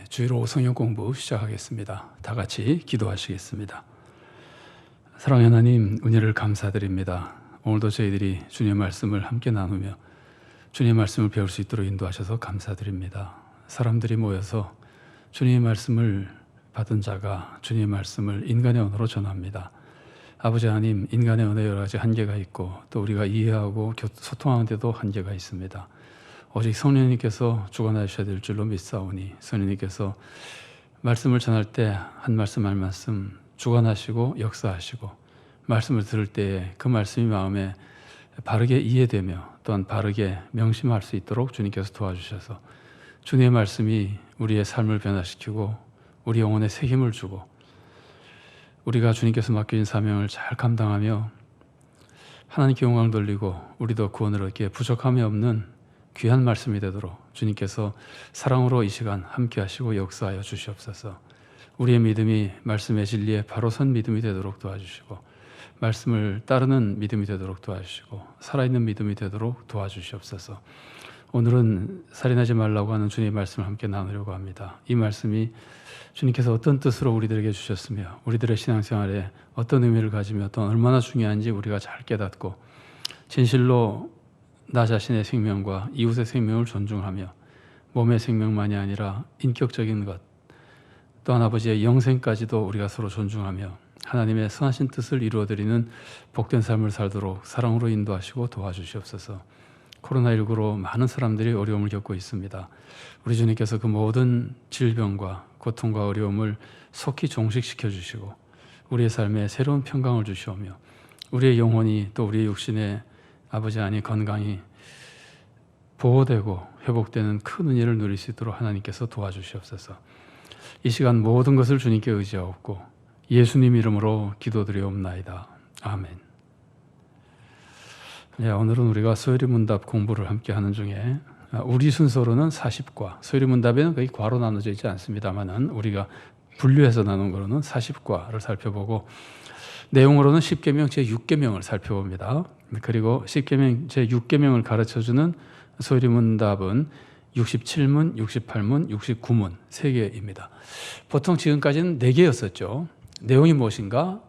주일 성경 공부 시작하겠습니다. 다 같이 기도하시겠습니다. 사랑하는 하나님, 은혜를 감사드립니다. 오늘도 저희들이 주님의 말씀을 함께 나누며 주님의 말씀을 배울 수 있도록 인도하셔서 감사드립니다. 사람들이 모여서 주님의 말씀을 받은 자가 주님의 말씀을 인간의 언어로 전합니다. 아버지 하나님, 인간의 언어에 여러 가지 한계가 있고 또 우리가 이해하고 소통하는 데도 한계가 있습니다. 오직 성령님께서 주관하셔야 주셔야 될 줄로 믿사오니 성령님께서 말씀을 전할 때 한 말씀 한 말씀 주관하시고 역사하시고 말씀을 들을 때에 그 말씀이 마음에 바르게 이해되며 또한 바르게 명심할 수 있도록 주님께서 도와주셔서 주님의 말씀이 우리의 삶을 변화시키고 우리 영혼에 새 힘을 주고 우리가 주님께서 맡겨진 사명을 잘 감당하며 하나님께 영광을 돌리고 우리도 구원을 얻기에 부족함이 없는 귀한 말씀이 되도록 주님께서 사랑으로 이 시간 함께 하시고 역사하여 주시옵소서. 우리의 믿음이 말씀의 진리에 바로 선 믿음이 되도록 도와주시고 말씀을 따르는 믿음이 되도록 도와주시고 살아있는 믿음이 되도록 도와주시옵소서. 오늘은 살인하지 말라고 하는 주님의 말씀을 함께 나누려고 합니다. 이 말씀이 주님께서 어떤 뜻으로 우리들에게 주셨으며 우리들의 신앙생활에 어떤 의미를 가지며 또 얼마나 중요한지 우리가 잘 깨닫고 진실로 나 자신의 생명과 이웃의 생명을 존중하며 몸의 생명만이 아니라 인격적인 것 또한 아버지의 영생까지도 우리가 서로 존중하며 하나님의 선하신 뜻을 이루어드리는 복된 삶을 살도록 사랑으로 인도하시고 도와주시옵소서. 코로나19로 많은 사람들이 어려움을 겪고 있습니다. 우리 주님께서 그 모든 질병과 고통과 어려움을 속히 종식시켜 주시고 우리의 삶에 새로운 평강을 주시오며 우리의 영혼이 또 우리의 육신에 아버지 하나님 건강이 보호되고 회복되는 큰 은혜를 누릴 수 있도록 하나님께서 도와주시옵소서. 이 시간 모든 것을 주님께 의지하옵고 예수님 이름으로 기도드리옵나이다. 아멘. 네, 오늘은 우리가 소요리문답 공부를 함께 하는 중에 우리 순서로는 40과 소요리문답에는 거의 과로 나눠져 있지 않습니다만은 우리가 분류해서 나눈 거로는 40과를 살펴보고 내용으로는 10계명 제6계명을 살펴봅니다. 그리고 10계명 제6계명을 가르쳐주는 소요리문답은 67문, 68문, 69문 3개입니다. 보통 지금까지는 4개였었죠. 내용이 무엇인가,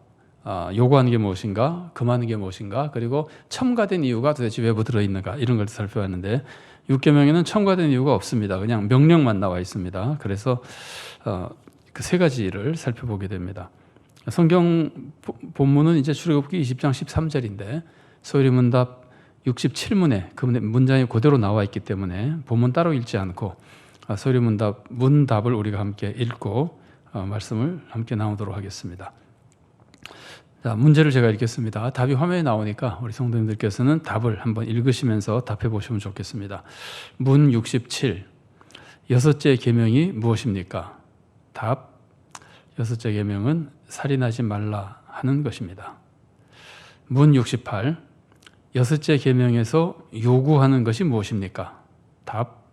요구하는 게 무엇인가, 금하는 게 무엇인가, 그리고 첨가된 이유가 도대체 왜 들어있는가 이런 걸 살펴봤는데 6계명에는 첨가된 이유가 없습니다. 그냥 명령만 나와 있습니다. 그래서 그 3가지를 살펴보게 됩니다. 성경 본문은 이제 출애굽기 20장 13절인데 소요리문답 67문에 그 문장이 그대로 나와 있기 때문에 본문 따로 읽지 않고 소요리문답 문답을 우리가 함께 읽고 말씀을 함께 나누도록 하겠습니다. 자, 문제를 제가 읽겠습니다. 답이 화면에 나오니까 우리 성도님들께서는 답을 한번 읽으시면서 답해 보시면 좋겠습니다. 문 67 여섯째 계명이 무엇입니까? 답 여섯째 계명은 살인하지 말라 하는 것입니다. 문 68 여섯째 계명에서 요구하는 것이 무엇입니까? 답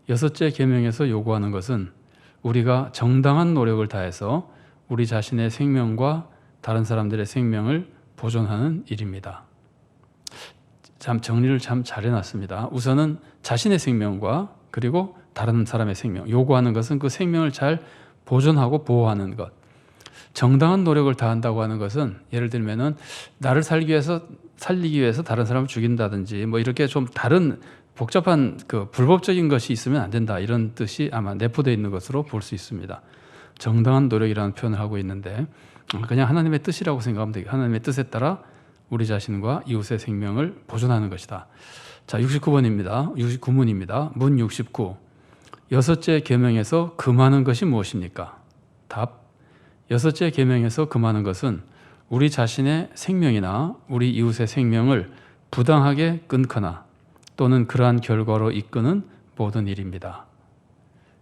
여섯째 계명에서 요구하는 것은 우리가 정당한 노력을 다해서 우리 자신의 생명과 다른 사람들의 생명을 보존하는 일입니다. 참 정리를 참 잘 해놨습니다. 우선은 자신의 생명과 그리고 다른 사람의 생명, 요구하는 것은 그 생명을 잘 보존하고 보호하는 것. 정당한 노력을 다한다고 하는 것은 예를 들면은 나를 살리기 위해서 다른 사람을 죽인다든지 뭐 이렇게 좀 다른 복잡한 그 불법적인 것이 있으면 안 된다 이런 뜻이 아마 내포되어 있는 것으로 볼 수 있습니다. 정당한 노력이라는 표현을 하고 있는데 그냥 하나님의 뜻이라고 생각하면 되겠다. 하나님의 뜻에 따라 우리 자신과 이웃의 생명을 보존하는 것이다. 자, 69문입니다. 문 69 여섯째 계명에서 금하는 것이 무엇입니까? 답 여섯째 계명에서 금하는 것은 우리 자신의 생명이나 우리 이웃의 생명을 부당하게 끊거나 또는 그러한 결과로 이끄는 모든 일입니다.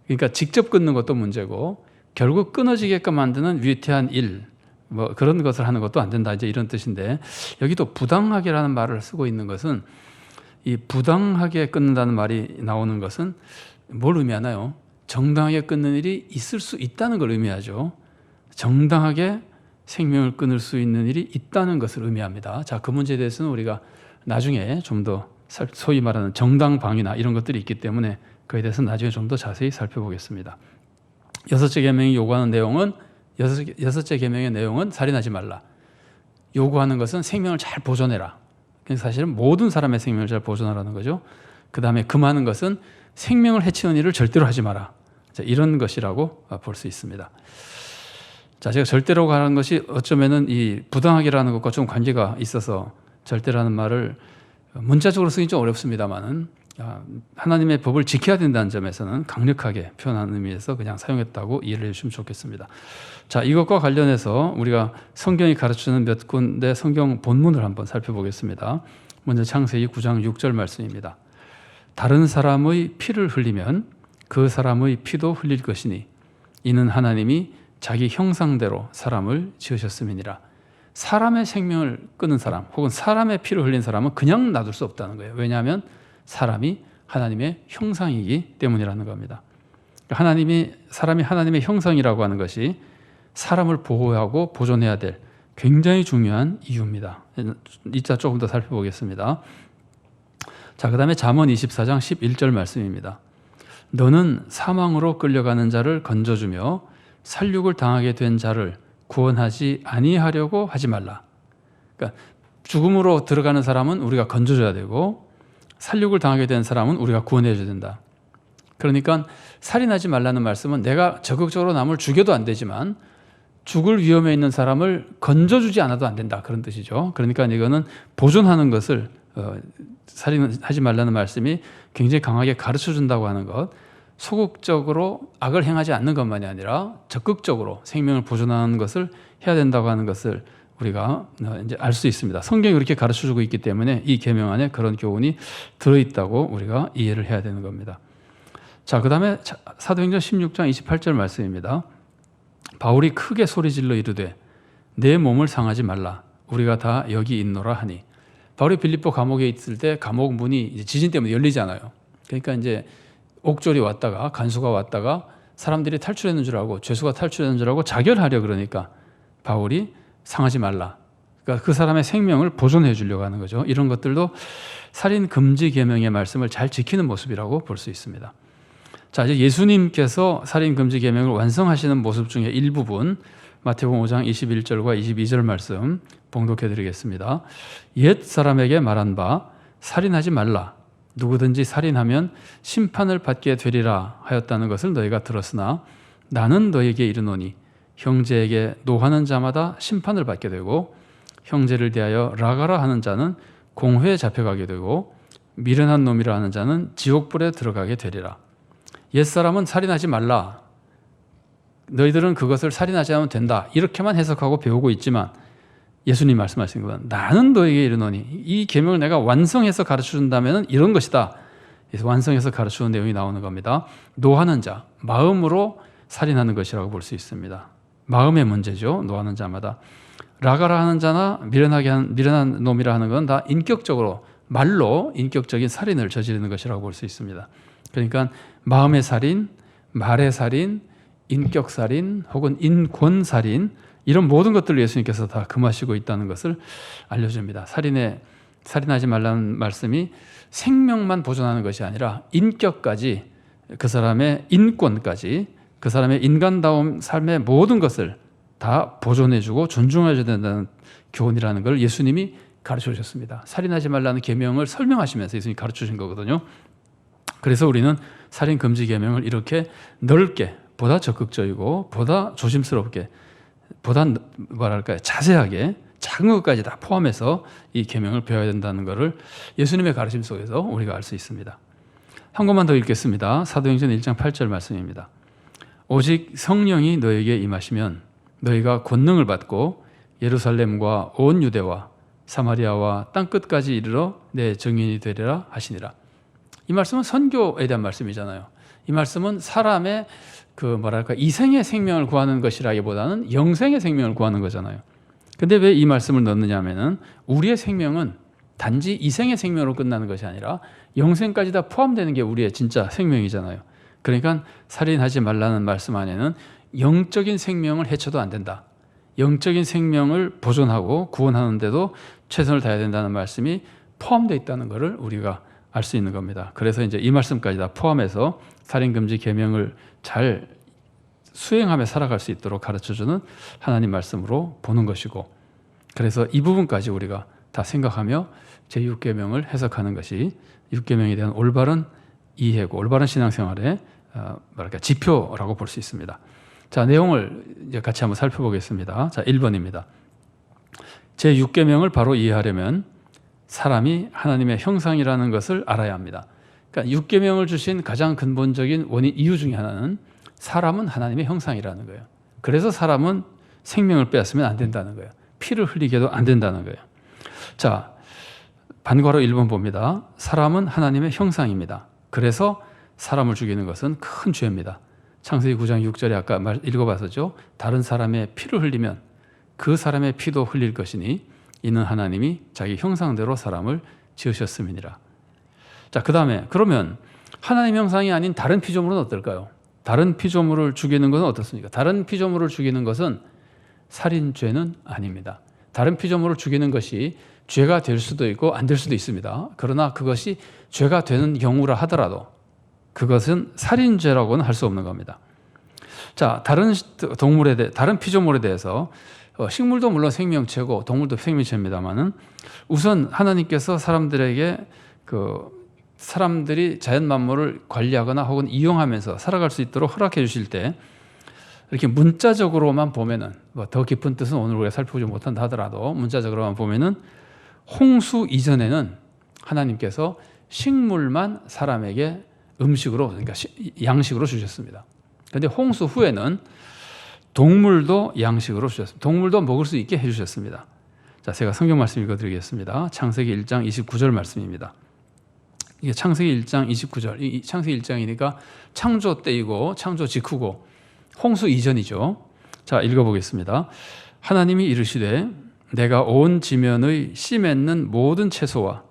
그러니까 직접 끊는 것도 문제고 결국 끊어지게끔 만드는 위태한 일, 뭐 그런 것을 하는 것도 안 된다 이제 이런 뜻인데 여기도 부당하게라는 말을 쓰고 있는 것은 이 부당하게 끊는다는 말이 나오는 것은 뭘 의미하나요? 정당하게 끊는 일이 있을 수 있다는 걸 의미하죠. 정당하게 생명을 끊을 수 있는 일이 있다는 것을 의미합니다. 자, 그 문제에 대해서는 우리가 나중에 좀 더 소위 말하는 정당방위나 이런 것들이 있기 때문에 그에 대해서 나중에 좀 더 자세히 살펴보겠습니다. 여섯째 계명이 요구하는 내용은 여섯째 계명의 내용은 살인하지 말라. 요구하는 것은 생명을 잘 보존해라. 사실은 모든 사람의 생명을 잘 보존하라는 거죠. 그 다음에 금하는 것은 생명을 해치는 일을 절대로 하지 마라. 자, 이런 것이라고 볼 수 있습니다. 자, 제가 절대라고 하는 것이 어쩌면은 이 부당하게라는 것과 좀 관계가 있어서 절대라는 말을 문자적으로 쓰기 좀 어렵습니다만은 하나님의 법을 지켜야 된다는 점에서는 강력하게 표현하는 의미에서 그냥 사용했다고 이해를 해주시면 좋겠습니다. 자, 이것과 관련해서 우리가 성경이 가르치는 몇 군데 성경 본문을 한번 살펴보겠습니다. 먼저 창세기 9장 6절 말씀입니다. 다른 사람의 피를 흘리면 그 사람의 피도 흘릴 것이니 이는 하나님이 자기 형상대로 사람을 지으셨음이니라. 사람의 생명을 끊은 사람 혹은 사람의 피를 흘린 사람은 그냥 놔둘 수 없다는 거예요. 왜냐하면 사람이 하나님의 형상이기 때문이라는 겁니다. 사람이 하나님의 형상이라고 하는 것이 사람을 보호하고 보존해야 될 굉장히 중요한 이유입니다. 이자 조금 더 살펴보겠습니다. 자, 그 다음에 잠언 24장 11절 말씀입니다. 너는 사망으로 끌려가는 자를 건져주며 살육을 당하게 된 자를 구원하지 아니하려고 하지 말라. 그러니까 죽음으로 들어가는 사람은 우리가 건져줘야 되고 살육을 당하게 된 사람은 우리가 구원해 줘야 된다. 그러니까 살인하지 말라는 말씀은 내가 적극적으로 남을 죽여도 안 되지만 죽을 위험에 있는 사람을 건져주지 않아도 안 된다, 그런 뜻이죠. 그러니까 이거는 보존하는 것을 살인하지 말라는 말씀이 굉장히 강하게 가르쳐준다고 하는 것, 소극적으로 악을 행하지 않는 것만이 아니라 적극적으로 생명을 보존하는 것을 해야 된다고 하는 것을 우리가 이제 알 수 있습니다. 성경이 그렇게 가르쳐주고 있기 때문에 이 계명 안에 그런 교훈이 들어있다고 우리가 이해를 해야 되는 겁니다. 자, 그 다음에 사도행전 16장 28절 말씀입니다. 바울이 크게 소리질러 이르되 내 몸을 상하지 말라. 우리가 다 여기 있노라 하니. 바울이 빌립보 감옥에 있을 때 감옥 문이 이제 지진 때문에 열리잖아요. 그러니까 이제 옥졸이 왔다가 간수가 왔다가 사람들이 탈출했는 줄 알고 죄수가 탈출했는 줄 알고 자결하려 그러니까 바울이 상하지 말라. 그러니까 그 사람의 생명을 보존해 주려고 하는 거죠. 이런 것들도 살인 금지 계명의 말씀을 잘 지키는 모습이라고 볼 수 있습니다. 자, 이제 예수님께서 살인 금지 계명을 완성하시는 모습 중에 일부분 마태복음 5장 21절과 22절 말씀 봉독해 드리겠습니다. 옛 사람에게 말한 바 살인하지 말라. 누구든지 살인하면 심판을 받게 되리라 하였다는 것을 너희가 들었으나 나는 너희에게 이르노니 형제에게 노하는 자마다 심판을 받게 되고 형제를 대하여 라가라 하는 자는 공회에 잡혀가게 되고 미련한 놈이라 하는 자는 지옥불에 들어가게 되리라. 옛사람은 살인하지 말라. 너희들은 그것을 살인하지 않으면 된다. 이렇게만 해석하고 배우고 있지만 예수님 말씀하신 건 나는 너에게 이르노니 이 계명을 내가 완성해서 가르쳐준다면 이런 것이다. 그래서 완성해서 가르치는 내용이 나오는 겁니다. 노하는 자, 마음으로 살인하는 것이라고 볼 수 있습니다. 마음의 문제죠. 노하는 자마다. 라가라 하는 자나 미련한 놈이라 하는 건 다 인격적으로 말로 인격적인 살인을 저지르는 것이라고 볼 수 있습니다. 그러니까 마음의 살인, 말의 살인, 인격 살인 혹은 인권 살인 이런 모든 것들을 예수님께서 다 금하시고 있다는 것을 알려줍니다. 살인하지 말라는 말씀이 생명만 보존하는 것이 아니라 인격까지, 그 사람의 인권까지, 그 사람의 인간다움 삶의 모든 것을 다 보존해주고 존중해줘야 된다는 교훈이라는 걸 예수님이 가르쳐 주셨습니다. 살인하지 말라는 계명을 설명하시면서 예수님이 가르쳐 주신 거거든요. 그래서 우리는 살인 금지 계명을 이렇게 넓게, 보다 적극적이고 보다 조심스럽게, 보다 자세하게 작은 것까지 다 포함해서 이 계명을 배워야 된다는 것을 예수님의 가르침 속에서 우리가 알 수 있습니다. 한 권만 더 읽겠습니다. 사도행전 1장 8절 말씀입니다. 오직 성령이 너에게 임하시면 너희가 권능을 받고 예루살렘과 온 유대와 사마리아와 땅끝까지 이르러 내 증인이 되리라 하시니라. 이 말씀은 선교에 대한 말씀이잖아요. 이 말씀은 사람의 이생의 생명을 구하는 것이라기보다는 영생의 생명을 구하는 거잖아요. 근데 왜 이 말씀을 넣느냐 하면은 우리의 생명은 단지 이생의 생명으로 끝나는 것이 아니라 영생까지 다 포함되는 게 우리의 진짜 생명이잖아요. 그러니까 살인하지 말라는 말씀 안에는 영적인 생명을 해쳐도 안 된다. 영적인 생명을 보존하고 구원하는데도 최선을 다해야 된다는 말씀이 포함되어 있다는 것을 우리가 알 수 있는 겁니다. 그래서 이제 이 말씀까지 다 포함해서 살인금지 계명을 잘 수행하며 살아갈 수 있도록 가르쳐주는 하나님 말씀으로 보는 것이고, 그래서 이 부분까지 우리가 다 생각하며 제6계명을 해석하는 것이 6계명에 대한 올바른 이해고 올바른 신앙생활의 지표라고 볼 수 있습니다. 자, 내용을 이제 같이 한번 살펴보겠습니다. 자, 1번입니다. 제6계명을 바로 이해하려면 사람이 하나님의 형상이라는 것을 알아야 합니다. 그러니까 6계명을 주신 가장 근본적인 이유 중에 하나는 사람은 하나님의 형상이라는 거예요. 그래서 사람은 생명을 빼앗으면 안 된다는 거예요. 피를 흘리게도 안 된다는 거예요. 자, 반괄호 1번 봅니다. 사람은 하나님의 형상입니다. 그래서 사람을 죽이는 것은 큰 죄입니다. 창세기 9장 6절에 아까 읽어봤었죠. 다른 사람의 피를 흘리면 그 사람의 피도 흘릴 것이니 이는 하나님이 자기 형상대로 사람을 지으셨음이니라. 자, 그 다음에 그러면 하나님 형상이 아닌 다른 피조물은 어떨까요? 다른 피조물을 죽이는 것은 어떻습니까? 다른 피조물을 죽이는 것은 살인죄는 아닙니다. 다른 피조물을 죽이는 것이 죄가 될 수도 있고 안 될 수도 있습니다. 그러나 그것이 죄가 되는 경우라 하더라도 그것은 살인죄라고는 할 수 없는 겁니다. 자, 다른 피조물에 대해서 식물도 물론 생명체고 동물도 생명체입니다만은 우선 하나님께서 사람들에게 사람들이 자연 만물을 관리하거나 혹은 이용하면서 살아갈 수 있도록 허락해 주실 때 이렇게 문자적으로만 보면은 더 깊은 뜻은 오늘 우리가 살펴보지 못한다 하더라도 문자적으로만 보면은 홍수 이전에는 하나님께서 식물만 사람에게 음식으로, 그러니까 양식으로 주셨습니다. 그런데 홍수 후에는 동물도 양식으로 주셨습니다. 동물도 먹을 수 있게 해주셨습니다. 자, 제가 성경 말씀 읽어드리겠습니다. 창세기 1장 29절 말씀입니다. 이게 창세기 1장 29절, 이 창세기 1장이니까 창조 때이고 창조 직후고 홍수 이전이죠. 자, 읽어보겠습니다. 하나님이 이르시되 내가 온 지면의 씨 맺는 모든 채소와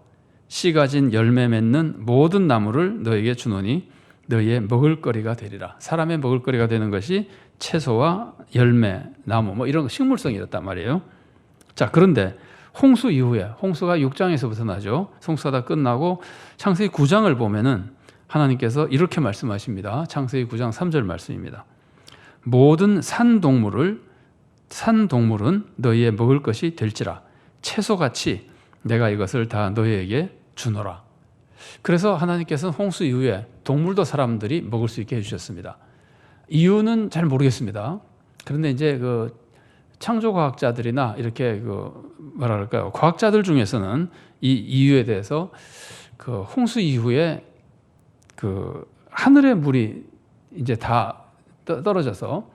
씨 가진 열매 맺는 모든 나무를 너에게 주노니 너희의 먹을거리가 되리라. 사람의 먹을거리가 되는 것이 채소와 열매, 나무 이런 식물성이었단 말이에요. 자, 그런데 홍수 이후에, 홍수가 6장에서부터 나죠. 홍수가 다 끝나고 창세기 9장을 보면은 하나님께서 이렇게 말씀하십니다. 창세기 9장 3절 말씀입니다. 모든 산동물은 너희의 먹을 것이 될지라. 채소같이 내가 이것을 다 너희에게 주노라. 그래서 하나님께서는 홍수 이후에 동물도 사람들이 먹을 수 있게 해주셨습니다. 이유는 잘 모르겠습니다. 그런데 이제 창조과학자들이나 이렇게 과학자들 중에서는 이 이유에 대해서 홍수 이후에 하늘의 물이 이제 다 떨어져서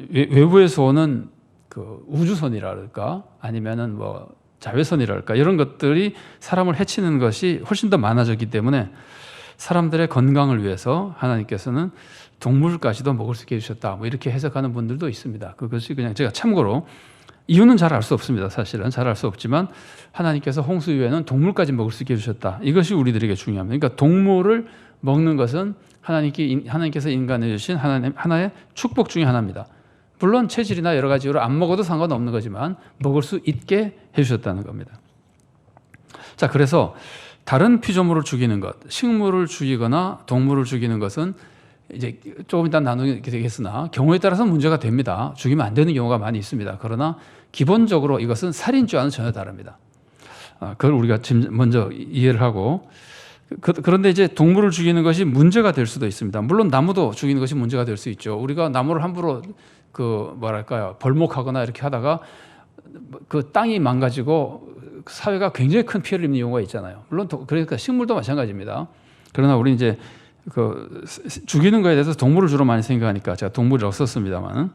외부에서 오는 우주선이랄까 아니면은 자외선이랄까 이런 것들이 사람을 해치는 것이 훨씬 더 많아졌기 때문에 사람들의 건강을 위해서 하나님께서는 동물까지도 먹을 수 있게 해주셨다. 이렇게 해석하는 분들도 있습니다. 그것이 그냥 제가 참고로 이유는 잘 알 수 없습니다. 사실은 잘 알 수 없지만 하나님께서 홍수 이후에는 동물까지 먹을 수 있게 해주셨다. 이것이 우리들에게 중요합니다. 그러니까 동물을 먹는 것은 하나님께서 인간에 주신 하나의 축복 중에 하나입니다. 물론 체질이나 여러 가지 이유로 안 먹어도 상관없는 거지만 먹을 수 있게 해주셨다는 겁니다. 자, 그래서 다른 피조물을 죽이는 것, 식물을 죽이거나 동물을 죽이는 것은 이제 조금 이따 나누게 되겠으나 경우에 따라서 문제가 됩니다. 죽이면 안 되는 경우가 많이 있습니다. 그러나 기본적으로 이것은 살인죄와는 전혀 다릅니다. 그걸 우리가 먼저 이해를 하고 그런데 이제 동물을 죽이는 것이 문제가 될 수도 있습니다. 물론 나무도 죽이는 것이 문제가 될 수 있죠. 우리가 나무를 함부로 벌목하거나 이렇게 하다가 땅이 망가지고 사회가 굉장히 큰 피해를 입는 경우가 있잖아요. 물론 그러니까 식물도 마찬가지입니다. 그러나 우리 이제 죽이는 거에 대해서 동물을 주로 많이 생각하니까 제가 동물이라고 썼습니다만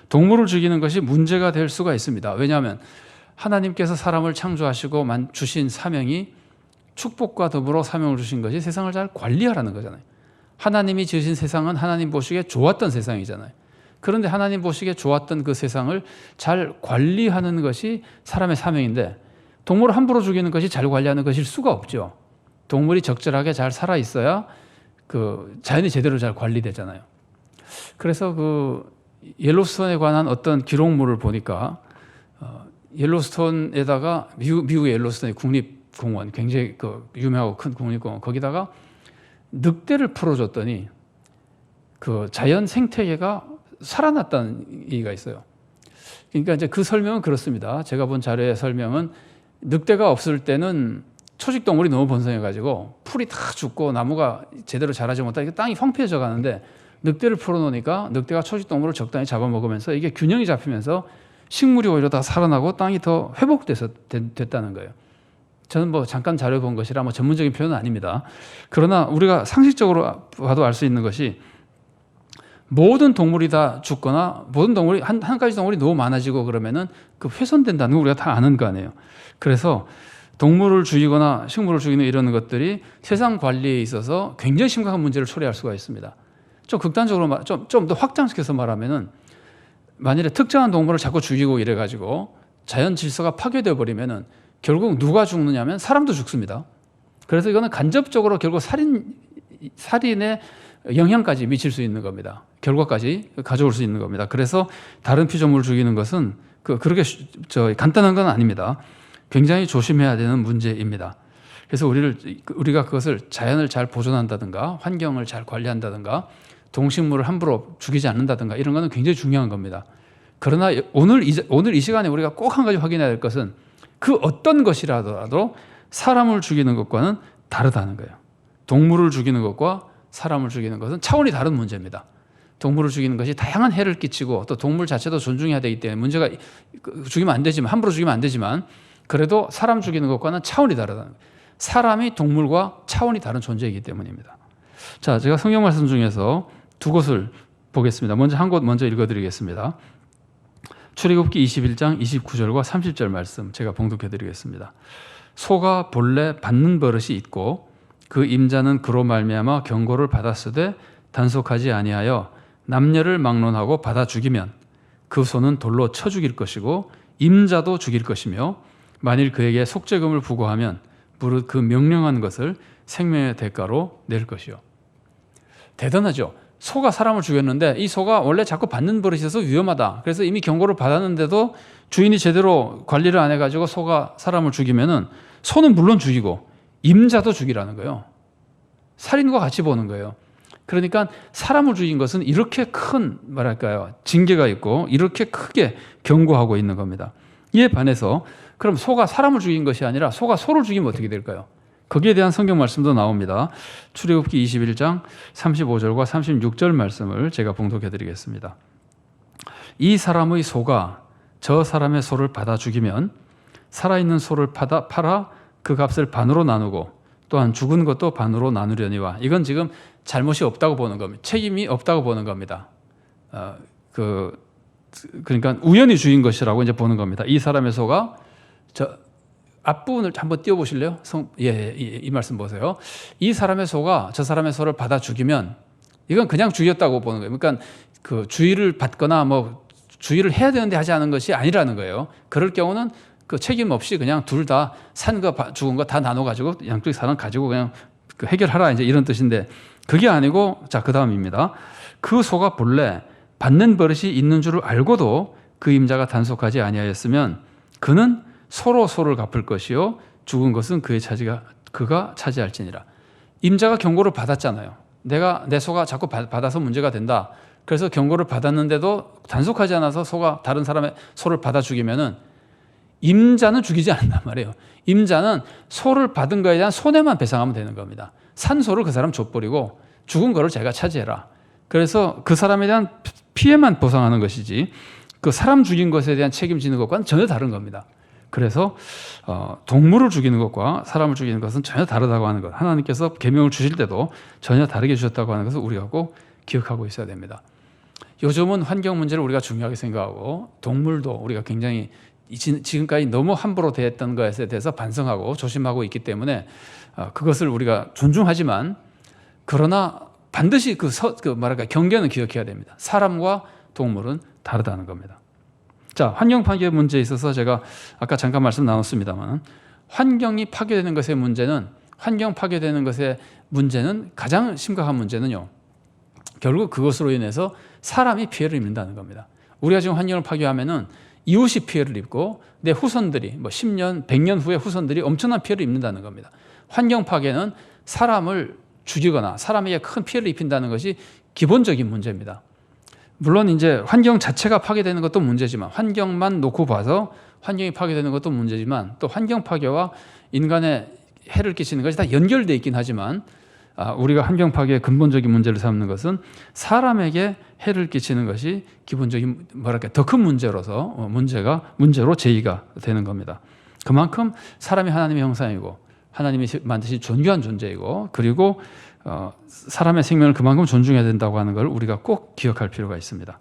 동물을 죽이는 것이 문제가 될 수가 있습니다. 왜냐하면 하나님께서 사람을 창조하시고 주신 사명이 축복과 더불어 사명을 주신 것이 세상을 잘 관리하라는 거잖아요. 하나님이 지으신 세상은 하나님 보시기에 좋았던 세상이잖아요. 그런데 하나님 보시기에 좋았던 그 세상을 잘 관리하는 것이 사람의 사명인데 동물을 함부로 죽이는 것이 잘 관리하는 것일 수가 없죠. 동물이 적절하게 잘 살아 있어야 자연이 제대로 잘 관리되잖아요. 그래서 옐로스톤에 관한 어떤 기록물을 보니까 옐로스톤에다가 미국의 옐로스톤의 국립공원, 굉장히 유명하고 큰 국립공원, 거기다가 늑대를 풀어줬더니 그 자연 생태계가 살아났다는 얘기가 있어요. 그러니까 이제 그 설명은 그렇습니다. 제가 본 자료의 설명은 늑대가 없을 때는 초식 동물이 너무 번성해가지고 풀이 다 죽고 나무가 제대로 자라지 못하니까 땅이 황폐해져 가는데 늑대를 풀어놓으니까 늑대가 초식 동물을 적당히 잡아먹으면서 이게 균형이 잡히면서 식물이 오히려 다 살아나고 땅이 더 회복돼서 됐다는 거예요. 저는 뭐 잠깐 자료 본 것이라 뭐 전문적인 표현은 아닙니다. 그러나 우리가 상식적으로 봐도 알 수 있는 것이 모든 동물이 다 죽거나 모든 동물이 한 가지 동물이 너무 많아지고 그러면은 그 훼손된다는 거 우리가 다 아는 거 아니에요. 그래서 동물을 죽이거나 식물을 죽이는 이런 것들이 세상 관리에 있어서 굉장히 심각한 문제를 초래할 수가 있습니다. 좀 극단적으로 좀 더 확장시켜서 말하면은 만일에 특정한 동물을 자꾸 죽이고 이래가지고 자연 질서가 파괴되어 버리면은 결국 누가 죽느냐면 사람도 죽습니다. 그래서 이거는 간접적으로 결국 살인의 영향까지 미칠 수 있는 겁니다. 결과까지 가져올 수 있는 겁니다. 그래서 다른 피조물을 죽이는 것은 그렇게 간단한 건 아닙니다. 굉장히 조심해야 되는 문제입니다. 그래서 우리가 그것을 자연을 잘 보존한다든가 환경을 잘 관리한다든가 동식물을 함부로 죽이지 않는다든가 이런 거는 굉장히 중요한 겁니다. 그러나 오늘 이 시간에 우리가 꼭 한 가지 확인해야 될 것은 그 어떤 것이라도 사람을 죽이는 것과는 다르다는 거예요. 동물을 죽이는 것과 사람을 죽이는 것은 차원이 다른 문제입니다. 동물을 죽이는 것이 다양한 해를 끼치고 또 동물 자체도 존중해야 되기 때문에 문제가 죽이면 안 되지만 함부로 죽이면 안 되지만 그래도 사람 죽이는 것과는 차원이 다르다는 거예요. 사람이 동물과 차원이 다른 존재이기 때문입니다. 자, 제가 성경 말씀 중에서 두 곳을 보겠습니다. 먼저 한 곳 먼저 읽어드리겠습니다. 출애굽기 21장 29절과 30절 말씀 제가 봉독해드리겠습니다. 소가 본래 받는 버릇이 있고 그 임자는 그로 말미암아 경고를 받았으되 단속하지 아니하여 남녀를 막론하고 받아 죽이면 그 소는 돌로 쳐 죽일 것이고 임자도 죽일 것이며 만일 그에게 속죄금을 부과하면 무릇 그 명령한 것을 생명의 대가로 낼 것이요. 대단하죠. 소가 사람을 죽였는데 이 소가 원래 자꾸 받는 버릇이 있어서 위험하다. 그래서 이미 경고를 받았는데도 주인이 제대로 관리를 안 해가지고 소가 사람을 죽이면은 소는 물론 죽이고 임자도 죽이라는 거예요. 살인과 같이 보는 거예요. 그러니까 사람을 죽인 것은 이렇게 큰 징계가 있고 이렇게 크게 경고하고 있는 겁니다. 이에 반해서 그럼 소가 사람을 죽인 것이 아니라 소가 소를 죽이면 어떻게 될까요? 거기에 대한 성경 말씀도 나옵니다. 출애굽기 21장 35절과 36절 말씀을 제가 봉독해 드리겠습니다. 이 사람의 소가 저 사람의 소를 받아 죽이면 살아있는 소를 팔아 그 값을 반으로 나누고 또한 죽은 것도 반으로 나누려니와. 이건 지금 잘못이 없다고 보는 겁니다. 책임이 없다고 보는 겁니다. 그러니까 우연히 죽인 것이라고 이제 보는 겁니다. 이 사람의 소가 앞부분을 한번 띄워보실래요? 이 말씀 보세요. 이 사람의 소가 저 사람의 소를 받아 죽이면 이건 그냥 죽였다고 보는 거예요. 그러니까 그 주의를 받거나 뭐 주의를 해야 되는데 하지 않은 것이 아니라는 거예요. 그럴 경우는 그 책임 없이 그냥 둘 다 산 거 죽은 거 다 나눠가지고 양쪽 사람 가지고 그냥 해결하라 이제 이런 뜻인데 그게 아니고 자 그 다음입니다. 그 소가 본래 받는 버릇이 있는 줄을 알고도 그 임자가 단속하지 아니하였으면 그는 소로 소를 갚을 것이요 죽은 것은 그가 차지할지니라. 임자가 경고를 받았잖아요. 내 소가 자꾸 받아서 문제가 된다. 그래서 경고를 받았는데도 단속하지 않아서 소가 다른 사람의 소를 받아 죽이면은 임자는 죽이지 않는단 말이에요. 임자는 소를 받은 거에 대한 손해만 배상하면 되는 겁니다. 산 소를 그 사람 줘버리고 죽은 거를 자기가 차지해라. 그래서 그 사람에 대한 피해만 보상하는 것이지 그 사람 죽인 것에 대한 책임지는 것과는 전혀 다른 겁니다. 그래서 동물을 죽이는 것과 사람을 죽이는 것은 전혀 다르다고 하는 것. 하나님께서 계명을 주실 때도 전혀 다르게 주셨다고 하는 것을 우리가 꼭 기억하고 있어야 됩니다. 요즘은 환경 문제를 우리가 중요하게 생각하고 동물도 우리가 굉장히 지금까지 너무 함부로 대했던 것에 대해서 반성하고 조심하고 있기 때문에 그것을 우리가 존중하지만 그러나 반드시 경계는 기억해야 됩니다. 사람과 동물은 다르다는 겁니다. 자, 환경 파괴 문제에 있어서 제가 아까 잠깐 말씀 나눴습니다만 환경이 파괴되는 것의 문제는 가장 심각한 문제는요. 결국 그것으로 인해서 사람이 피해를 입는다는 겁니다. 우리가 지금 환경을 파괴하면은 이웃이 피해를 입고 내 후손들이 10년, 100년 후에 후손들이 엄청난 피해를 입는다는 겁니다. 환경 파괴는 사람을 죽이거나 사람에게 큰 피해를 입힌다는 것이 기본적인 문제입니다. 물론 이제 환경 자체가 파괴되는 것도 문제지만, 환경만 놓고 봐서 환경이 파괴되는 것도 문제지만, 또 환경 파괴와 인간의 해를 끼치는 것이 다 연결되어 있긴 하지만, 우리가 환경 파괴의 근본적인 문제를 삼는 것은 사람에게 해를 끼치는 것이 기본적인 더 큰 문제로서 문제로 제기가 되는 겁니다. 그만큼 사람이 하나님의 형상이고 하나님이 만드신 존귀한 존재이고, 그리고 사람의 생명을 그만큼 존중해야 된다고 하는 걸 우리가 꼭 기억할 필요가 있습니다.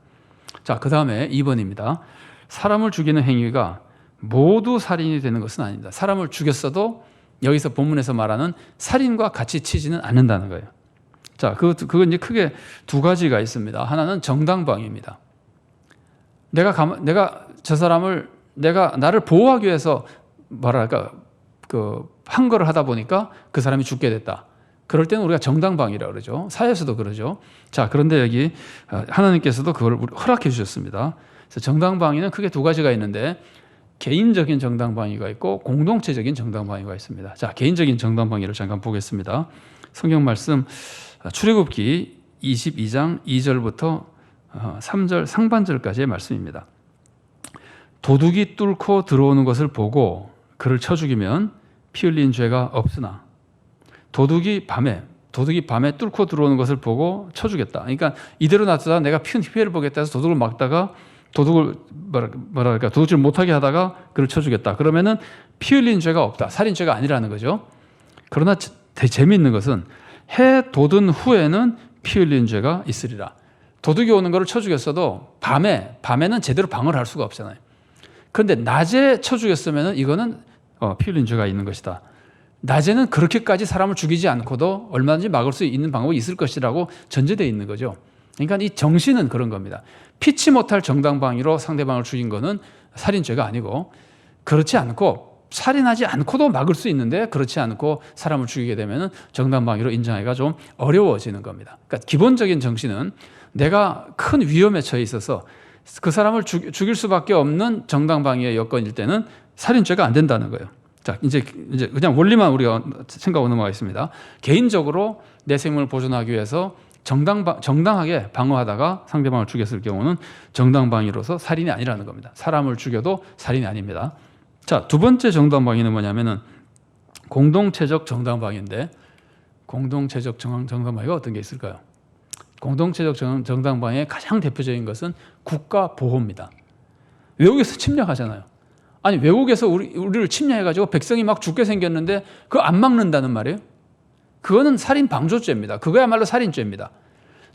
자, 그 다음에 2번입니다. 사람을 죽이는 행위가 모두 살인이 되는 것은 아닙니다. 사람을 죽였어도 여기서 본문에서 말하는 살인과 같이 치지는 않는다는 거예요. 자, 그건 이제 크게 두 가지가 있습니다. 하나는 정당방위입니다. 내가 저 사람을 나를 보호하기 위해서 한 거를 하다 보니까 그 사람이 죽게 됐다. 그럴 때는 우리가 정당방위라고 그러죠. 사회에서도 그러죠. 자, 그런데 여기 하나님께서도 그걸 허락해 주셨습니다. 그래서 정당방위는 크게 두 가지가 있는데, 개인적인 정당방위가 있고 공동체적인 정당방위가 있습니다. 자, 개인적인 정당방위를 잠깐 보겠습니다. 성경 말씀 출애굽기 22장 2절부터 3절 상반절까지의 말씀입니다. 도둑이 뚫고 들어오는 것을 보고 그를 쳐 죽이면 피 흘린 죄가 없으나, 도둑이 밤에 뚫고 들어오는 것을 보고 쳐 죽였다. 그러니까 이대로 놔두다 내가 피해를 보겠다 해서 도둑을 막다가 도둑을 도둑질 못하게 하다가 그를 쳐 죽였다. 그러면은 피 흘린 죄가 없다. 살인죄가 아니라는 거죠. 그러나 재미있는 것은 해 돋은 후에는 피 흘린 죄가 있으리라. 도둑이 오는 것을 쳐 죽였어도 밤에는 제대로 방어를 할 수가 없잖아요. 그런데 낮에 쳐 죽였으면은 이거는 피 흘린 죄가 있는 것이다. 낮에는 그렇게까지 사람을 죽이지 않고도 얼마든지 막을 수 있는 방법이 있을 것이라고 전제되어 있는 거죠. 그러니까 이 정신은 그런 겁니다. 피치 못할 정당방위로 상대방을 죽인 거는 살인죄가 아니고, 그렇지 않고 살인하지 않고도 막을 수 있는데 그렇지 않고 사람을 죽이게 되면 정당방위로 인정하기가 좀 어려워지는 겁니다. 그러니까 기본적인 정신은 내가 큰 위험에 처해 있어서 그 사람을 죽일 수밖에 없는 정당방위의 여건일 때는 살인죄가 안 된다는 거예요. 자, 이제 그냥 원리만 우리가 생각하고 넘어가겠습니다. 개인적으로 내 생명을 보존하기 위해서 정당하게 방어하다가 상대방을 죽였을 경우는 정당방위로서 살인이 아니라는 겁니다. 사람을 죽여도 살인이 아닙니다. 자, 두 번째 정당방위는 뭐냐면은 공동체적 정당방위인데, 공동체적 정당방위가 어떤 게 있을까요? 공동체적 정당방위의 가장 대표적인 것은 국가보호입니다. 외국에서 침략하잖아요. 아니, 외국에서 우리를 침략해가지고 백성이 막 죽게 생겼는데 그거 안 막는다는 말이에요? 그거는 살인 방조죄입니다. 그거야말로 살인죄입니다.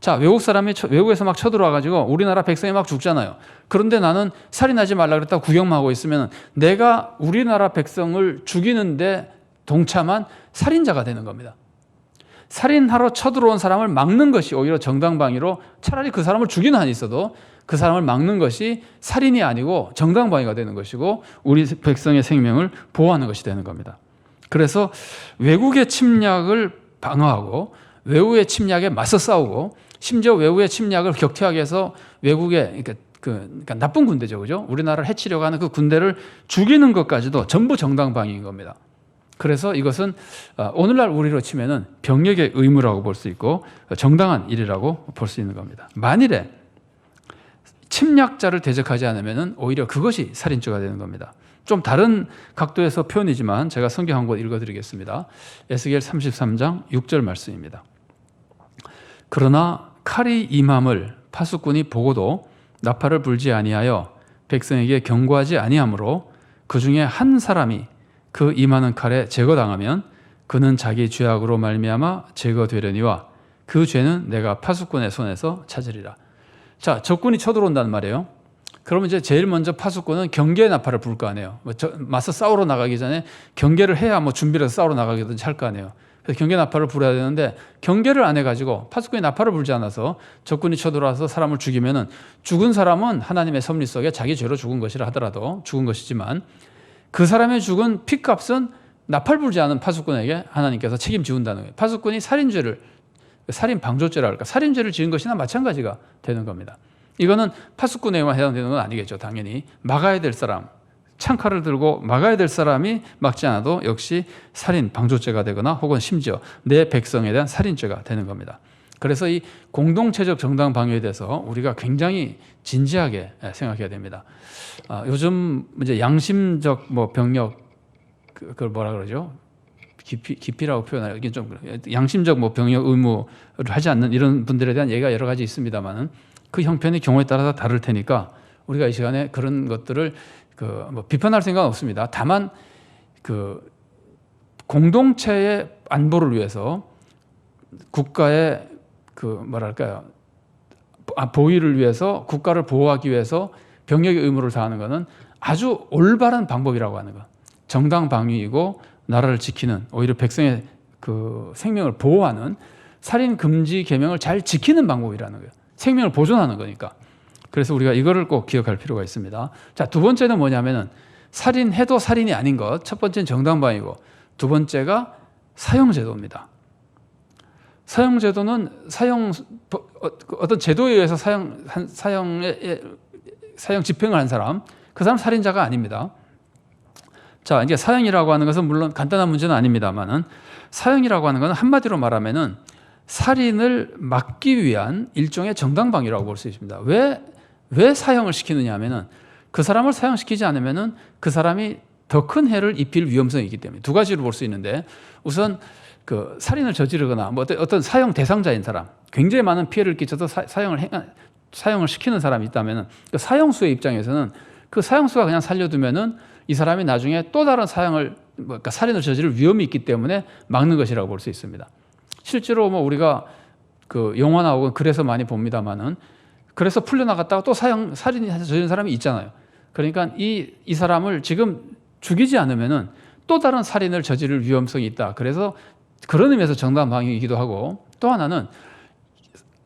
자, 외국에서 막 쳐들어와가지고 우리나라 백성이 막 죽잖아요. 그런데 나는 살인하지 말라 그랬다고 구경만 하고 있으면 내가 우리나라 백성을 죽이는데 동참한 살인자가 되는 겁니다. 살인하러 쳐들어온 사람을 막는 것이 오히려 정당방위로, 차라리 그 사람을 죽이는 한이 있어도 그 사람을 막는 것이 살인이 아니고 정당방위가 되는 것이고 우리 백성의 생명을 보호하는 것이 되는 겁니다. 그래서 외국의 침략을 방어하고 외국의 침략에 맞서 싸우고, 심지어 외국의 침략을 격퇴하게 해서 외국의 그러니까 나쁜 군대죠, 그죠? 우리나라를 해치려고 하는 그 군대를 죽이는 것까지도 전부 정당방위인 겁니다. 그래서 이것은 오늘날 우리로 치면은 병력의 의무라고 볼 수 있고 정당한 일이라고 볼 수 있는 겁니다. 만일에 침략자를 대적하지 않으면은 오히려 그것이 살인죄가 되는 겁니다. 좀 다른 각도에서 표현이지만 제가 성경 한 권 읽어드리겠습니다. 에스겔 33장 6절 말씀입니다. 그러나 칼이 임함을 파수꾼이 보고도 나팔을 불지 아니하여 백성에게 경고하지 아니하므로 그 중에 한 사람이 그 임하는 칼에 제거당하면 그는 자기 죄악으로 말미암아 제거되려니와 그 죄는 내가 파수꾼의 손에서 찾으리라. 자, 적군이 쳐들어온다는 말이에요. 그러면 이제 제일 먼저 파수꾼은 경계의 나팔을 불 거 아니에요. 맞서 싸우러 나가기 전에 경계를 해야 준비를 해서 싸우러 나가기든지 할 거 아니에요. 그래서 경계 나팔을 불어야 되는데 경계를 안 해가지고 파수꾼이 나팔을 불지 않아서 적군이 쳐들어와서 사람을 죽이면은, 죽은 사람은 하나님의 섭리 속에 자기 죄로 죽은 것이라 하더라도 죽은 것이지만 그 사람의 죽은 피값은 나팔 불지 않은 파수꾼에게 하나님께서 책임지운다는 거예요. 파수꾼이 살인 방조죄라 할까, 살인죄를 지은 것이나 마찬가지가 되는 겁니다. 이거는 파수꾼에게만 해당되는 건 아니겠죠. 당연히 막아야 될 사람, 창칼을 들고 막아야 될 사람이 막지 않아도 역시 살인 방조죄가 되거나 혹은 심지어 내 백성에 대한 살인죄가 되는 겁니다. 그래서 이 공동체적 정당 방위에 대해서 우리가 굉장히 진지하게 생각해야 됩니다. 요즘 이제 양심적 뭐 병력 그걸 뭐라 그러죠? 기피라고 표현하기 이게 좀 양심적 뭐 병역 의무를 하지 않는 이런 분들에 대한 얘기가 여러 가지 있습니다만은 그 형편이 경우에 따라서 다를 테니까 우리가 이 시간에 그런 것들을 뭐 비판할 생각은 없습니다. 다만 그 공동체의 안보를 위해서 국가의 그 뭐랄까요 보위를 위해서 국가를 보호하기 위해서 병역의 의무를 다하는 것은 아주 올바른 방법이라고 하는 것. 정당 방위이고 나라를 지키는 오히려 백성의 그 생명을 보호하는 살인 금지 계명을 잘 지키는 방법이라는 거예요. 생명을 보존하는 거니까. 그래서 우리가 이거를 꼭 기억할 필요가 있습니다. 자, 두 번째는 뭐냐면은 살인해도 살인이 아닌 것. 첫 번째는 정당 방위고 두 번째가 사형제도입니다. 사형제도는 어떤 제도에 의해서 사형 집행을 한 사람, 그 사람 살인자가 아닙니다. 자, 이제 사형이라고 하는 것은 물론 간단한 문제는 아닙니다만은 사형이라고 하는 것은 한마디로 말하면은 살인을 막기 위한 일종의 정당방위라고 볼 수 있습니다. 왜 사형을 시키느냐 하면은 그 사람을 사형시키지 않으면은 그 사람이 더 큰 해를 입힐 위험성이 있기 때문에 두 가지로 볼 수 있는데 우선 그 살인을 저지르거나 뭐 어떤 사형 대상자인 사람, 굉장히 많은 피해를 끼쳐서 사형을 시키는 사람이 있다면은 그 사형수의 입장에서는 그 사형수가 그냥 살려두면은 이 사람이 나중에 또 다른 그러니까 살인을 저지를 위험이 있기 때문에 막는 것이라고 볼 수 있습니다. 실제로 뭐 우리가 그 영화나 혹은 글에서 많이 봅니다만은 그래서 풀려나갔다가 또 살인 저지른 사람이 있잖아요. 그러니까 이 사람을 지금 죽이지 않으면은 또 다른 살인을 저지를 위험성이 있다. 그래서 그런 의미에서 정당 방위이기도 하고 또 하나는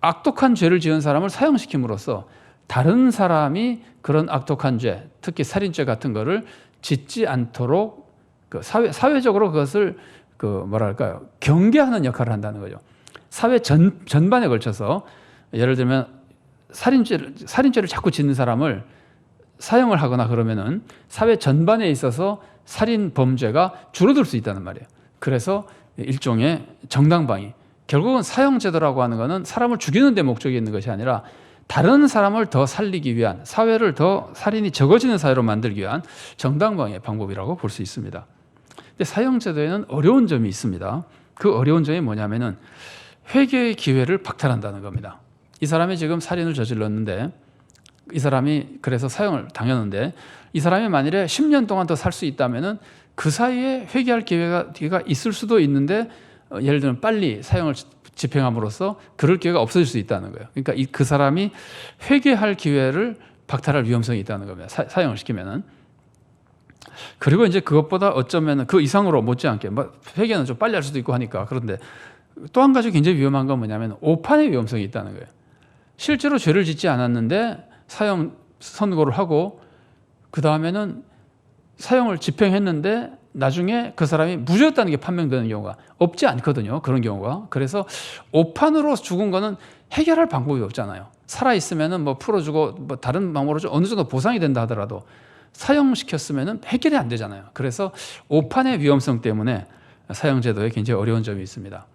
악독한 죄를 지은 사람을 사형시킴으로써 다른 사람이 그런 악독한 죄, 특히 살인죄 같은 거를 짓지 않도록 그 사회적으로 그것을 뭐랄까요 경계하는 역할을 한다는 거죠. 사회 전반에 걸쳐서 예를 들면 살인죄를 자꾸 짓는 사람을 사형을 하거나 그러면은 사회 전반에 있어서 살인 범죄가 줄어들 수 있다는 말이에요. 그래서 일종의 정당방위. 결국은 사형제도라고 하는 것은 사람을 죽이는 데 목적이 있는 것이 아니라 다른 사람을 더 살리기 위한 사회를 더 살인이 적어지는 사회로 만들기 위한 정당방위의 방법이라고 볼 수 있습니다. 근데 사형제도에는 어려운 점이 있습니다. 그 어려운 점이 뭐냐면은 회개의 기회를 박탈한다는 겁니다. 이 사람이 지금 살인을 저질렀는데 이 사람이 그래서 사형을 당했는데 이 사람이 만일에 10년 동안 더 살 수 있다면은 그 사이에 회개할 기회가 있을 수도 있는데 예를 들면 빨리 사형을 집행함으로써 그럴 기회가 없어질 수 있다는 거예요. 그러니까 그 사람이 회개할 기회를 박탈할 위험성이 있다는 겁니다. 사형을 시키면은. 그리고 이제 그것보다 어쩌면 그 이상으로 못지않게 회개는 좀 빨리 할 수도 있고 하니까 그런데 또 한 가지 굉장히 위험한 건 뭐냐면 오판의 위험성이 있다는 거예요. 실제로 죄를 짓지 않았는데 사형 선고를 하고 그 다음에는 사형을 집행했는데 나중에 그 사람이 무죄였다는 게 판명되는 경우가 없지 않거든요. 그런 경우가. 그래서 오판으로 죽은 거는 해결할 방법이 없잖아요. 살아있으면은 뭐 풀어주고 뭐 다른 방법으로 좀 어느 정도 보상이 된다 하더라도 사형시켰으면은 해결이 안 되잖아요. 그래서 오판의 위험성 때문에 사형제도에 굉장히 어려운 점이 있습니다.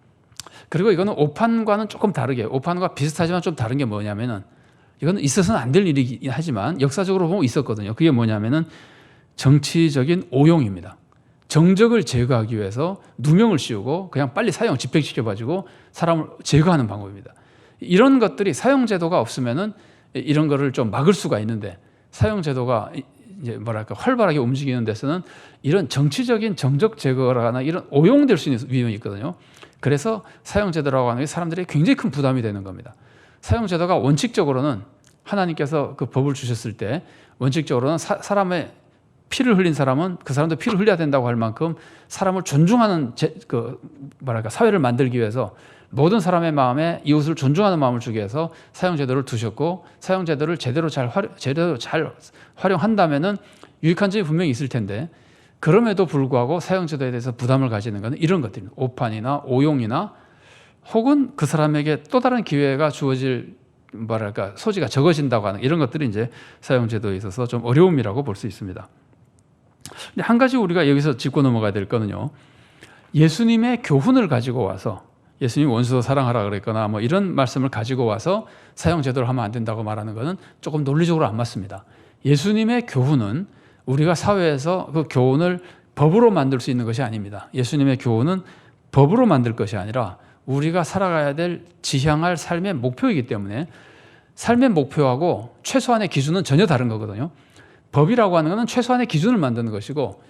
그리고 이거는 오판과는 조금 다르게, 오판과 비슷하지만 좀 다른 게 뭐냐면은 이건 있어서는 안 될 일이긴 하지만 역사적으로 보면 있었거든요. 그게 뭐냐면은 정치적인 오용입니다. 정적을 제거하기 위해서 누명을 씌우고 그냥 빨리 사형 집행시켜가지고 사람을 제거하는 방법입니다. 이런 것들이 사형제도가 없으면은 이런 거를 좀 막을 수가 있는데 사형제도가 이제 뭐랄까 활발하게 움직이는 데서는 이런 정치적인 정적 제거라거나 이런 오용될 수 있는 위험이 있거든요. 그래서 사형제도라고 하는 게 사람들이 굉장히 큰 부담이 되는 겁니다. 사형제도가 원칙적으로는 하나님께서 그 법을 주셨을 때 원칙적으로는 사람의 피를 흘린 사람은 그 사람도 피를 흘려야 된다고 할 만큼 사람을 존중하는 사회를 만들기 위해서 모든 사람의 마음에 이웃을 존중하는 마음을 주기 위해서 사형제도를 두셨고 사형제도를 제대로 잘 활용한다면은 유익한 점이 분명히 있을 텐데 그럼에도 불구하고 사형제도에 대해서 부담을 가지는 것은 이런 것들입니다. 오판이나 오용이나 혹은 그 사람에게 또 다른 기회가 주어질 소지가 적어진다고 하는 이런 것들이 이제 사형제도에 있어서 좀 어려움이라고 볼 수 있습니다. 근데 한 가지 우리가 여기서 짚고 넘어가야 될 거는요. 예수님의 교훈을 가지고 와서 예수님이 원수도 사랑하라 그랬거나 뭐 이런 말씀을 가지고 와서 사형 제도를 하면 안 된다고 말하는 것은 조금 논리적으로 안 맞습니다. 예수님의 교훈은 우리가 사회에서 그 교훈을 법으로 만들 수 있는 것이 아닙니다. 예수님의 교훈은 법으로 만들 것이 아니라 우리가 살아가야 될 지향할 삶의 목표이기 때문에 삶의 목표하고 최소한의 기준은 전혀 다른 거거든요. 법이라고 하는 것은 최소한의 기준을 만드는 것이고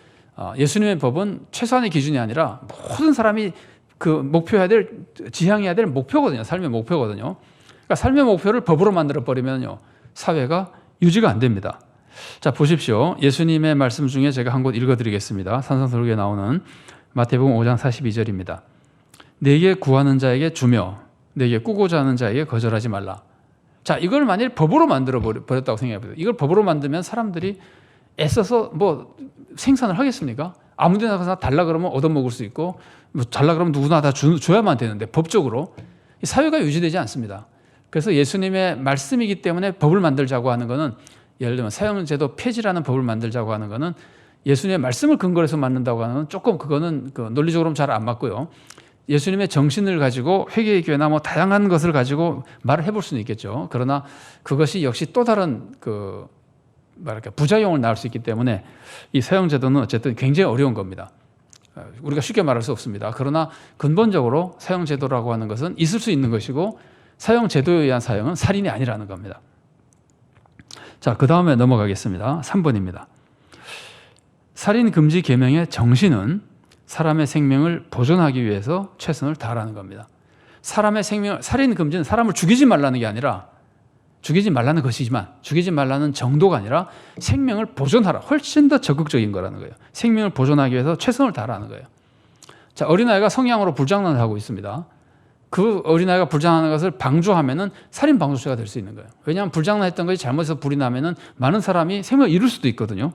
예수님의 법은 최소한의 기준이 아니라 모든 사람이 그 목표해야 될, 지향해야 될 목표거든요. 삶의 목표거든요. 그러니까 삶의 목표를 법으로 만들어 버리면요, 사회가 유지가 안 됩니다. 자, 보십시오. 예수님의 말씀 중에 제가 한 곳 읽어드리겠습니다. 산상설교에 나오는 마태복음 5장 42절입니다. 내게 구하는 자에게 주며 내게 꾸고자 하는 자에게 거절하지 말라. 자, 이걸 만일 법으로 만들어 버렸다고 생각해 보세요. 이걸 법으로 만들면 사람들이 애써서 뭐 생산을 하겠습니까? 아무 데나 가서 달라 그러면 얻어먹을 수 있고, 뭐 달라 그러면 누구나 다 줘야만 되는데 법적으로 사회가 유지되지 않습니다. 그래서 예수님의 말씀이기 때문에 법을 만들자고 하는 것은, 예를 들면 사형제도 폐지라는 법을 만들자고 하는 것은 예수님의 말씀을 근거로 해서 만든다고 하는 건 조금 그거는 논리적으로는 잘 안 맞고요. 예수님의 정신을 가지고 회개의 교회나 뭐 다양한 것을 가지고 말을 해볼 수는 있겠죠. 그러나 그것이 역시 또 다른 부작용을 낳을 수 있기 때문에 이 사형제도는 어쨌든 굉장히 어려운 겁니다. 우리가 쉽게 말할 수 없습니다. 그러나 근본적으로 사형제도라고 하는 것은 있을 수 있는 것이고, 사형제도에 의한 사형은 살인이 아니라는 겁니다. 자, 그 다음에 넘어가겠습니다. 3번입니다. 살인 금지 계명의 정신은 사람의 생명을 보존하기 위해서 최선을 다하라는 겁니다. 사람의 생명, 살인 금지는 사람을 죽이지 말라는 게 아니라, 죽이지 말라는 것이지만 죽이지 말라는 정도가 아니라 생명을 보존하라, 훨씬 더 적극적인 거라는 거예요. 생명을 보존하기 위해서 최선을 다하라는 거예요. 자, 어린아이가 성향으로 불장난을 하고 있습니다. 그 어린아이가 불장난하는 것을 방조하면은 살인 방조죄가 될 수 있는 거예요. 왜냐하면 불장난했던 것이 잘못해서 불이 나면은 많은 사람이 생명을 잃을 수도 있거든요.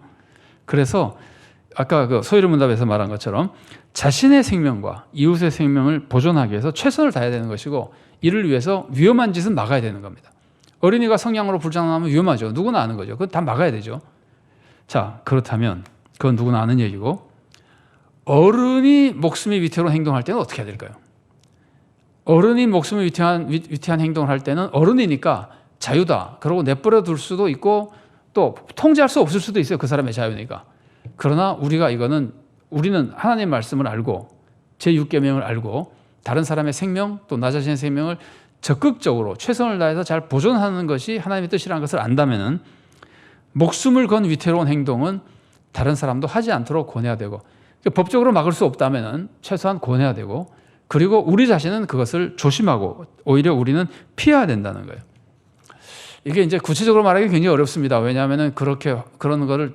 그래서 아까 그 소위문답에서 말한 것처럼 자신의 생명과 이웃의 생명을 보존하기 위해서 최선을 다해야 되는 것이고, 이를 위해서 위험한 짓은 막아야 되는 겁니다. 어린이가 성향으로 불장난하면 위험하죠. 누구나 아는 거죠. 그건 다 막아야 되죠. 자, 그렇다면 그건 누구나 아는 얘기고, 어른이 목숨이 위태로운 행동할 때는 어떻게 해야 될까요? 어른이 목숨을 위태한 행동을 할 때는 어른이니까 자유다, 그러고 내버려 둘 수도 있고 또 통제할 수 없을 수도 있어요. 그 사람의 자유니까. 그러나 우리는 하나님의 말씀을 알고 제6계명을 알고 다른 사람의 생명 또 나 자신의 생명을 적극적으로 최선을 다해서 잘 보존하는 것이 하나님의 뜻이라는 것을 안다면은 목숨을 건 위태로운 행동은 다른 사람도 하지 않도록 권해야 되고, 법적으로 막을 수 없다면은 최소한 권해야 되고, 그리고 우리 자신은 그것을 조심하고 오히려 우리는 피해야 된다는 거예요. 이게 이제 구체적으로 말하기 굉장히 어렵습니다. 왜냐하면은 그런 거를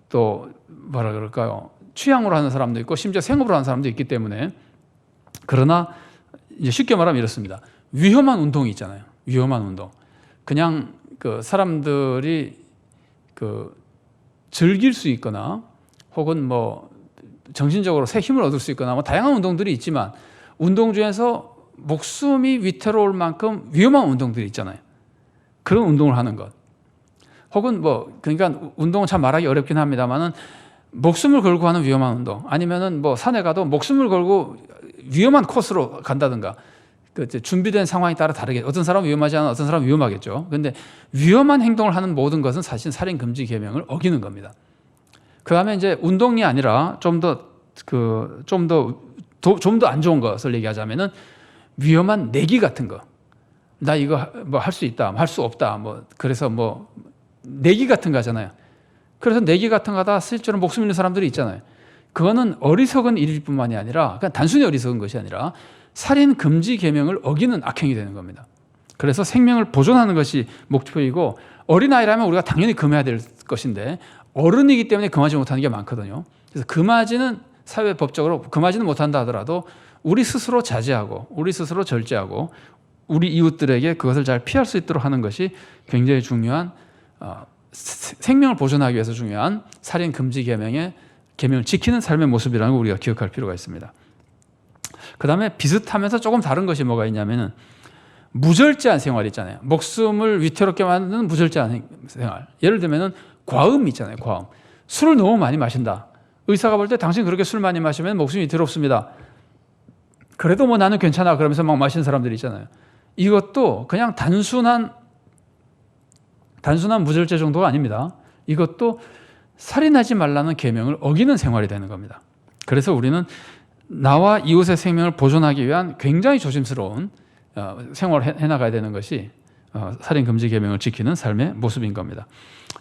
또 뭐라 그럴까요? 취향으로 하는 사람도 있고 심지어 생업으로 하는 사람도 있기 때문에. 그러나 이제 쉽게 말하면 이렇습니다. 위험한 운동이 있잖아요. 위험한 운동. 그냥 그 사람들이 즐길 수 있거나 혹은 뭐 정신적으로 새 힘을 얻을 수 있거나 뭐 다양한 운동들이 있지만, 운동 중에서 목숨이 위태로울 만큼 위험한 운동들이 있잖아요. 그런 운동을 하는 것. 혹은 그러니까 운동은 참 말하기 어렵긴 합니다만은 목숨을 걸고 하는 위험한 운동, 아니면은 산에 가도 목숨을 걸고 위험한 코스로 간다든가, 준비된 상황에 따라 다르겠죠. 어떤 사람은 위험하지 않아, 어떤 사람은 위험하겠죠. 그런데 위험한 행동을 하는 모든 것은 사실 살인 금지 계명을 어기는 겁니다. 그 다음에 이제 운동이 아니라 좀 더 안 좋은 것을 얘기하자면은 위험한 내기 같은 거. 나 이거 할 수 있다, 할 수 없다, 그래서 내기 같은 거 하잖아요. 그래서 내기 같은 거 하다 실제로 목숨 잃는 사람들이 있잖아요. 그거는 어리석은 일일 뿐만이 아니라, 그냥 단순히 어리석은 것이 아니라 살인 금지 계명을 어기는 악행이 되는 겁니다. 그래서 생명을 보존하는 것이 목표이고, 어린아이라면 우리가 당연히 금해야 될 것인데 어른이기 때문에 금하지 못하는 게 많거든요. 그래서 금하지는 사회법적으로 금하지는 못한다 하더라도 우리 스스로 자제하고 우리 스스로 절제하고 우리 이웃들에게 그것을 잘 피할 수 있도록 하는 것이 굉장히 중요한, 생명을 보존하기 위해서 중요한 살인 금지 계명을 지키는 삶의 모습이라는 걸 우리가 기억할 필요가 있습니다. 그 다음에 비슷하면서 조금 다른 것이 뭐가 있냐면은 무절제한 생활 있잖아요. 목숨을 위태롭게 만드는 무절제한 생활. 예를 들면은 과음 있잖아요. 과음. 술을 너무 많이 마신다. 의사가 볼 때 당신 그렇게 술 많이 마시면 목숨이 위태롭습니다. 그래도 뭐 나는 괜찮아 그러면서 막 마시는 사람들이 있잖아요. 이것도 그냥 단순한 무절제 정도가 아닙니다. 이것도 살인하지 말라는 계명을 어기는 생활이 되는 겁니다. 그래서 우리는 나와 이웃의 생명을 보존하기 위한 굉장히 조심스러운 생활을 해나가야 되는 것이 살인 금지 계명을 지키는 삶의 모습인 겁니다.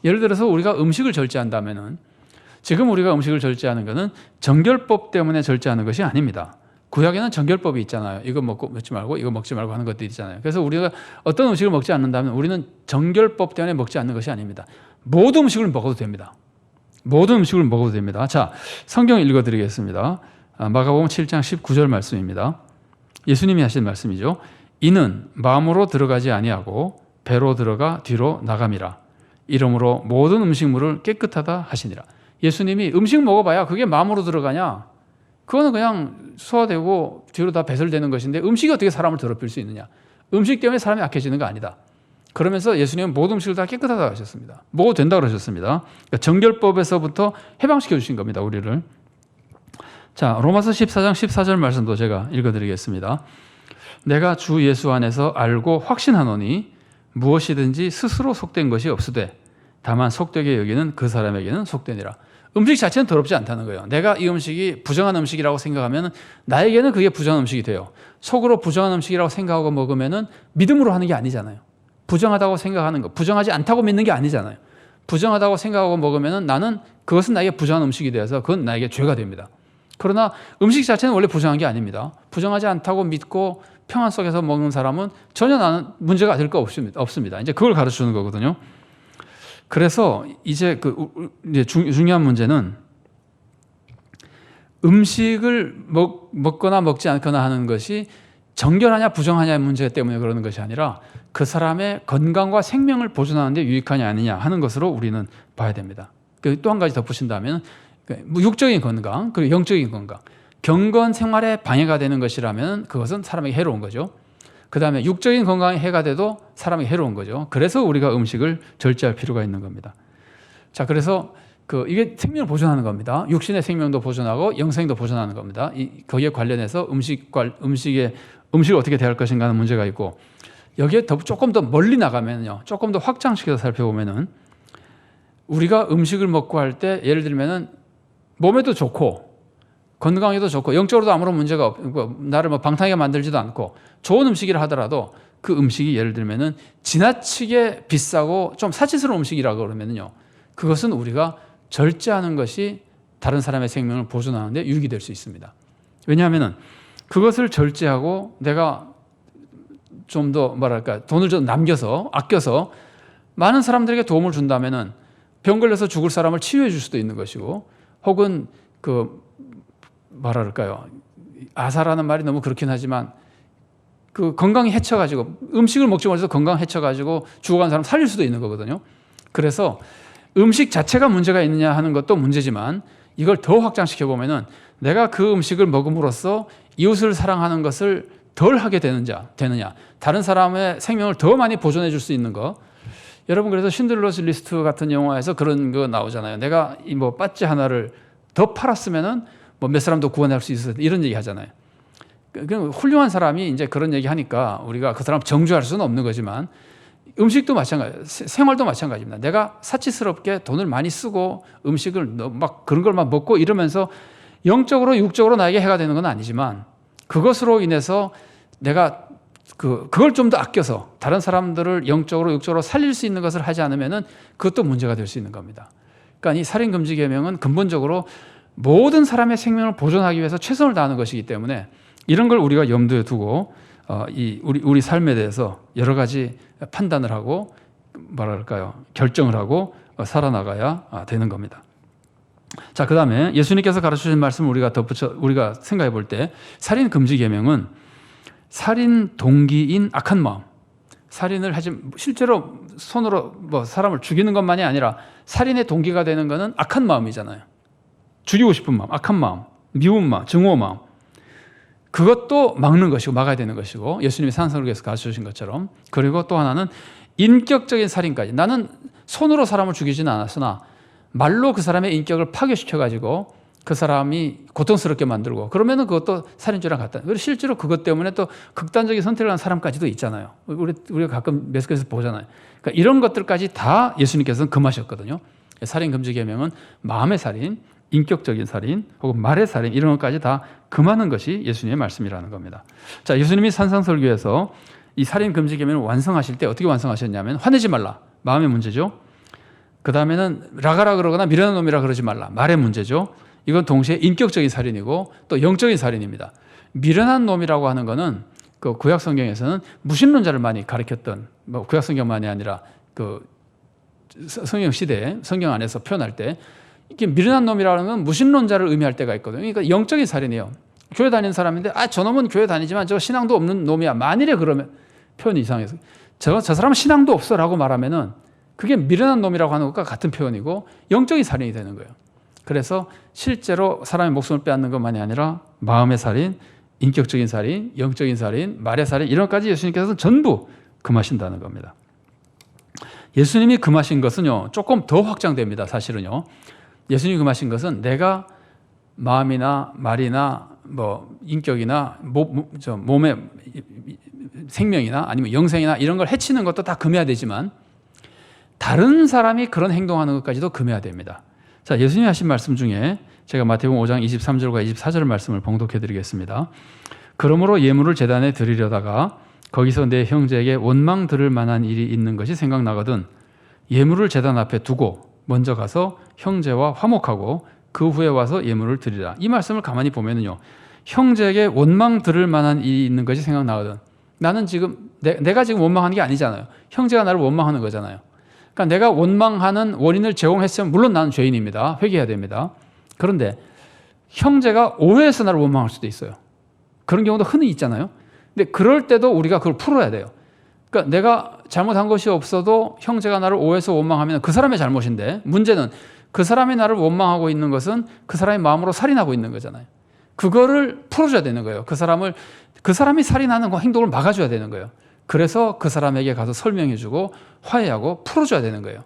예를 들어서 우리가 음식을 절제한다면은, 지금 우리가 음식을 절제하는 것은 정결법 때문에 절제하는 것이 아닙니다. 구약에는 정결법이 있잖아요. 이거 먹지 말고 이거 먹지 말고 하는 것들이 있잖아요. 그래서 우리가 어떤 음식을 먹지 않는다면 우리는 정결법 때문에 먹지 않는 것이 아닙니다. 모든 음식을 먹어도 됩니다. 모든 음식을 먹어도 됩니다. 자, 성경 읽어드리겠습니다. 마가복음 7장 19절 말씀입니다. 예수님이 하신 말씀이죠. 이는 마음으로 들어가지 아니하고 배로 들어가 뒤로 나감이라. 이러므로 모든 음식물을 깨끗하다 하시니라. 예수님이 음식 먹어봐야 그게 마음으로 들어가냐? 그거는 그냥 소화되고 뒤로 다 배설되는 것인데 음식이 어떻게 사람을 더럽힐 수 있느냐? 음식 때문에 사람이 악해지는 거 아니다. 그러면서 예수님은 모든 음식을 다 깨끗하다 하셨습니다. 먹어도 된다고 그러셨습니다. 그러니까 정결법에서부터 해방시켜 주신 겁니다, 우리를. 자, 로마서 14장 14절 말씀도 제가 읽어드리겠습니다. 내가 주 예수 안에서 알고 확신하노니 무엇이든지 스스로 속된 것이 없으되 다만 속되게 여기는 그 사람에게는 속되니라. 음식 자체는 더럽지 않다는 거예요. 내가 이 음식이 부정한 음식이라고 생각하면 나에게는 그게 부정한 음식이 돼요. 속으로 부정한 음식이라고 생각하고 먹으면 믿음으로 하는 게 아니잖아요. 부정하다고 생각하는 거, 부정하지 않다고 믿는 게 아니잖아요. 부정하다고 생각하고 먹으면 나는 그것은 나에게 부정한 음식이 되어서 그건 나에게 죄가 됩니다. 그러나 음식 자체는 원래 부정한 게 아닙니다. 부정하지 않다고 믿고 평안 속에서 먹는 사람은 전혀 나는 문제가 될 거 없습니다. 이제 그걸 가르치는 거거든요. 그래서 이제 중요한 문제는 음식을 먹거나 먹지 않거나 하는 것이 정결하냐 부정하냐의 문제 때문에 그러는 것이 아니라 그 사람의 건강과 생명을 보존하는 데 유익하냐 아니냐 하는 것으로 우리는 봐야 됩니다. 또 한 가지 덧붙인다면 육적인 건강 그리고 영적인 건강, 경건 생활에 방해가 되는 것이라면 그것은 사람에게 해로운 거죠. 그 다음에 육적인 건강에 해가 돼도 사람에게 해로운 거죠. 그래서 우리가 음식을 절제할 필요가 있는 겁니다. 자, 그래서 이게 생명을 보존하는 겁니다. 육신의 생명도 보존하고 영생도 보존하는 겁니다. 거기에 관련해서 음식을 어떻게 대할 것인가 하는 문제가 있고, 여기에 조금 더 멀리 나가면요, 조금 더 확장시켜서 살펴보면은 우리가 음식을 먹고 할 때 예를 들면은 몸에도 좋고 건강에도 좋고 영적으로도 아무런 문제가 없고 나를 방탕하게 만들지도 않고 좋은 음식이라 하더라도 그 음식이 예를 들면은 지나치게 비싸고 좀 사치스러운 음식이라고 그러면요, 그것은 우리가 절제하는 것이 다른 사람의 생명을 보존하는 데 유익이 될 수 있습니다. 왜냐하면은 그것을 절제하고 내가 좀 더 돈을 좀 남겨서 아껴서 많은 사람들에게 도움을 준다면은 병 걸려서 죽을 사람을 치유해 줄 수도 있는 것이고, 혹은 아사라는 말이 너무 그렇긴 하지만 건강이 해쳐가지고 음식을 먹지 못해서 건강 해쳐가지고 죽어간 사람 살릴 수도 있는 거거든요. 그래서 음식 자체가 문제가 있느냐 하는 것도 문제지만 이걸 더 확장시켜 보면은 내가 그 음식을 먹음으로써 이웃을 사랑하는 것을 덜 하게 되느냐, 다른 사람의 생명을 더 많이 보존해 줄 수 있는 거. 여러분, 그래서 신들러스 리스트 같은 영화에서 그런 거 나오잖아요. 내가 빠찌 하나를 더 팔았으면은 몇 사람 더 구원할 수 있었다, 이런 얘기 하잖아요. 훌륭한 사람이 이제 그런 얘기 하니까 우리가 그 사람 정죄할 수는 없는 거지만 음식도 마찬가지, 생활도 마찬가지입니다. 내가 사치스럽게 돈을 많이 쓰고 음식을 그런 걸만 먹고 이러면서 영적으로 육적으로 나에게 해가 되는 건 아니지만 그것으로 인해서 내가 그걸 좀 더 아껴서 다른 사람들을 영적으로 육적으로 살릴 수 있는 것을 하지 않으면은 그것도 문제가 될 수 있는 겁니다. 그러니까 이 살인 금지 계명은 근본적으로 모든 사람의 생명을 보존하기 위해서 최선을 다하는 것이기 때문에 이런 걸 우리가 염두에 두고 우리 삶에 대해서 여러 가지 판단을 하고 결정을 하고 살아나가야 되는 겁니다. 자, 그다음에 예수님께서 가르치신 말씀을 우리가 생각해 볼 때 살인 금지 계명은 살인 동기인 악한 마음, 살인을 실제로 손으로 사람을 죽이는 것만이 아니라 살인의 동기가 되는 것은 악한 마음이잖아요. 죽이고 싶은 마음, 악한 마음, 미운 마음, 증오 마음, 그것도 막아야 되는 것이고, 예수님이 산상록에서 가르쳐 주신 것처럼. 그리고 또 하나는 인격적인 살인까지. 나는 손으로 사람을 죽이지는 않았으나 말로 그 사람의 인격을 파괴시켜가지고 그 사람이 고통스럽게 만들고 그러면은 그것도 살인죄랑 같다. 그리고 실제로 그것 때문에 또 극단적인 선택을 하는 사람까지도 있잖아요. 우리가 가끔 매스컴에서 보잖아요. 그러니까 이런 것들까지 다 예수님께서는 금하셨거든요. 살인 금지 계명은 마음의 살인, 인격적인 살인, 혹은 말의 살인 이런 것까지 다 금하는 것이 예수님의 말씀이라는 겁니다. 자, 예수님이 산상설교에서 이 살인 금지 계명을 완성하실 때 어떻게 완성하셨냐면 화내지 말라. 마음의 문제죠. 그 다음에는 라가라 그러거나 미련한 놈이라 그러지 말라. 말의 문제죠. 이건 동시에 인격적인 살인이고 또 영적인 살인입니다. 미련한 놈이라고 하는 것은 그 구약 성경에서는 무신론자를 많이 가리켰던, 뭐 구약 성경만이 아니라 그 성경 시대에 성경 안에서 표현할 때 이렇게 미련한 놈이라는 건 무신론자를 의미할 때가 있거든요. 그러니까 영적인 살인이에요. 교회 다니는 사람인데 저놈은 교회 다니지만 저 신앙도 없는 놈이야. 만일에 그러면 표현이 이상해서 저 사람은 신앙도 없어라고 말하면은 그게 미련한 놈이라고 하는 것과 같은 표현이고 영적인 살인이 되는 거예요. 그래서 실제로 사람의 목숨을 빼앗는 것만이 아니라 마음의 살인, 인격적인 살인, 영적인 살인, 말의 살인 이런 것까지 예수님께서는 전부 금하신다는 겁니다. 예수님이 금하신 것은요 조금 더 확장됩니다. 사실은요 예수님이 금하신 것은 내가 마음이나 말이나 뭐 인격이나 몸의 생명이나 아니면 영생이나 이런 걸 해치는 것도 다 금해야 되지만 다른 사람이 그런 행동하는 것까지도 금해야 됩니다. 자, 예수님이 하신 말씀 중에 제가 마태복음 5장 23절과 24절 말씀을 봉독해 드리겠습니다. 그러므로 예물을 제단에 드리려다가 거기서 내 형제에게 원망 들을 만한 일이 있는 것이 생각나거든 예물을 제단 앞에 두고 먼저 가서 형제와 화목하고 그 후에 와서 예물을 드리라. 이 말씀을 가만히 보면은요 형제에게 원망 들을 만한 일이 있는 것이 생각나거든. 나는 지금 내가 지금 원망하는 게 아니잖아요. 형제가 나를 원망하는 거잖아요. 그러니까 내가 원망하는 원인을 제공했으면 물론 나는 죄인입니다. 회개해야 됩니다. 그런데 형제가 오해해서 나를 원망할 수도 있어요. 그런 경우도 흔히 있잖아요. 근데 그럴 때도 우리가 그걸 풀어야 돼요. 그러니까 내가 잘못한 것이 없어도 형제가 나를 오해해서 원망하면 그 사람의 잘못인데 문제는 그 사람이 나를 원망하고 있는 것은 그 사람의 마음으로 살인하고 있는 거잖아요. 그거를 풀어줘야 되는 거예요. 그 사람이 살인하는 행동을 막아줘야 되는 거예요. 그래서 그 사람에게 가서 설명해주고 화해하고 풀어줘야 되는 거예요.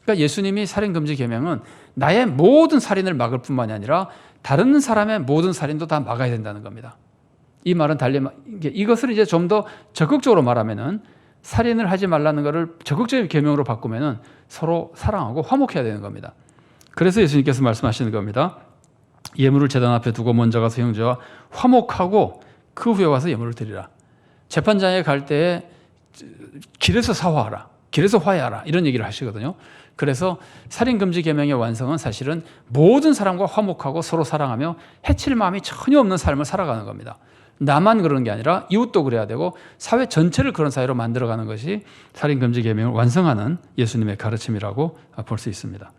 그러니까 예수님이 살인금지 계명은 나의 모든 살인을 막을 뿐만이 아니라 다른 사람의 모든 살인도 다 막아야 된다는 겁니다. 이 말은 이것을 이제 좀 더 적극적으로 말하면은 살인을 하지 말라는 것을 적극적인 계명으로 바꾸면은 서로 사랑하고 화목해야 되는 겁니다. 그래서 예수님께서 말씀하시는 겁니다. 예물을 제단 앞에 두고 먼저 가서 형제와 화목하고 그 후에 와서 예물을 드리라. 재판장에 갈 때에 길에서 사화하라, 길에서 화해하라 이런 얘기를 하시거든요. 그래서 살인금지 계명의 완성은 사실은 모든 사람과 화목하고 서로 사랑하며 해칠 마음이 전혀 없는 삶을 살아가는 겁니다. 나만 그러는 게 아니라 이웃도 그래야 되고 사회 전체를 그런 사회로 만들어가는 것이 살인금지 계명을 완성하는 예수님의 가르침이라고 볼 수 있습니다.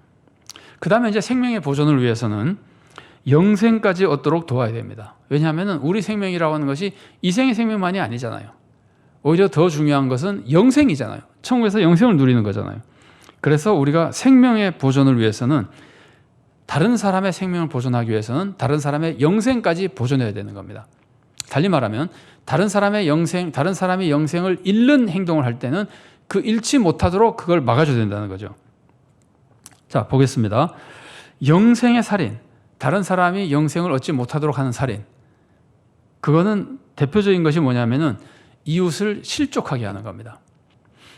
그 다음에 이제 생명의 보존을 위해서는 영생까지 얻도록 도와야 됩니다. 왜냐하면 우리 생명이라고 하는 것이 이생의 생명만이 아니잖아요. 오히려 더 중요한 것은 영생이잖아요. 천국에서 영생을 누리는 거잖아요. 그래서 우리가 생명의 보존을 위해서는 다른 사람의 생명을 보존하기 위해서는 다른 사람의 영생까지 보존해야 되는 겁니다. 달리 말하면 다른 사람이 영생을 잃는 행동을 할 때는 그 잃지 못하도록 그걸 막아줘야 된다는 거죠. 자, 보겠습니다. 영생의 살인, 다른 사람이 영생을 얻지 못하도록 하는 살인. 그거는 대표적인 것이 뭐냐면은 이웃을 실족하게 하는 겁니다.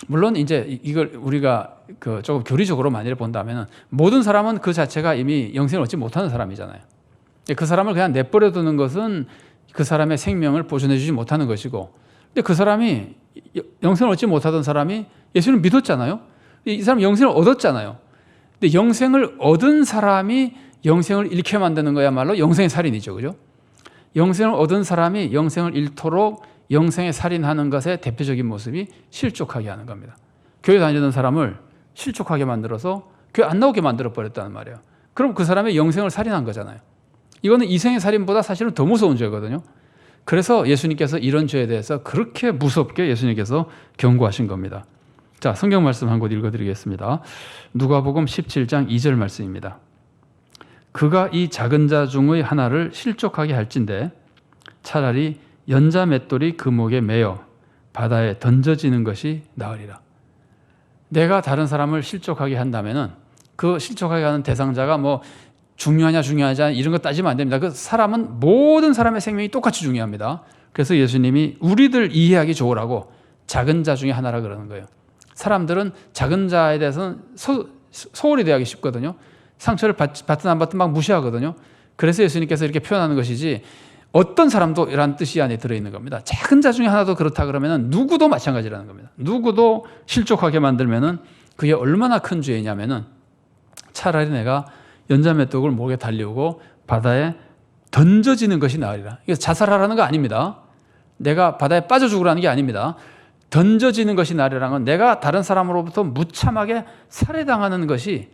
물론 이제 이걸 우리가 조금 교리적으로 만일 본다면은 모든 사람은 그 자체가 이미 영생을 얻지 못하는 사람이잖아요. 그 사람을 그냥 내버려 두는 것은 그 사람의 생명을 보존해 주지 못하는 것이고, 근데 그 사람이 영생을 얻지 못하던 사람이 예수를 믿었잖아요. 이 사람 영생을 얻었잖아요. 근데 영생을 얻은 사람이 영생을 잃게 만드는 거야말로 영생의 살인이죠. 그죠? 영생을 얻은 사람이 영생을 잃도록 영생의 살인하는 것의 대표적인 모습이 실족하게 하는 겁니다. 교회 다니던 사람을 실족하게 만들어서 교회 안 나오게 만들어 버렸다는 말이에요. 그럼 그 사람의 영생을 살인한 거잖아요. 이거는 이생의 살인보다 사실은 더 무서운 죄거든요. 그래서 예수님께서 이런 죄에 대해서 그렇게 무섭게 예수님께서 경고하신 겁니다. 자, 성경 말씀 한 곳 읽어드리겠습니다. 누가복음 17장 2절 말씀입니다. 그가 이 작은 자 중의 하나를 실족하게 할진대 차라리 연자 맷돌이 그 목에 매어 바다에 던져지는 것이 나으리라. 내가 다른 사람을 실족하게 한다면은 그 실족하게 하는 대상자가 뭐 중요하냐 중요하지 않냐 이런 거 따지면 안 됩니다. 그 사람은 모든 사람의 생명이 똑같이 중요합니다. 그래서 예수님이 우리들 이해하기 좋으라고 작은 자 중에 하나라 그러는 거예요. 사람들은 작은 자에 대해서는 소홀히 대하기 쉽거든요. 상처를 받든 안 받든 막 무시하거든요. 그래서 예수님께서 이렇게 표현하는 것이지 어떤 사람도 이런 뜻이 안에 들어있는 겁니다. 작은 자 중에 하나도 그렇다 그러면 누구도 마찬가지라는 겁니다. 누구도 실족하게 만들면 그게 얼마나 큰 죄냐면은 차라리 내가 연자맷독을 목에 달리우고 바다에 던져지는 것이 나으리라. 이게 자살하라는 거 아닙니다. 내가 바다에 빠져 죽으라는 게 아닙니다. 던져지는 것이 나으리라는 건 내가 다른 사람으로부터 무참하게 살해당하는 것이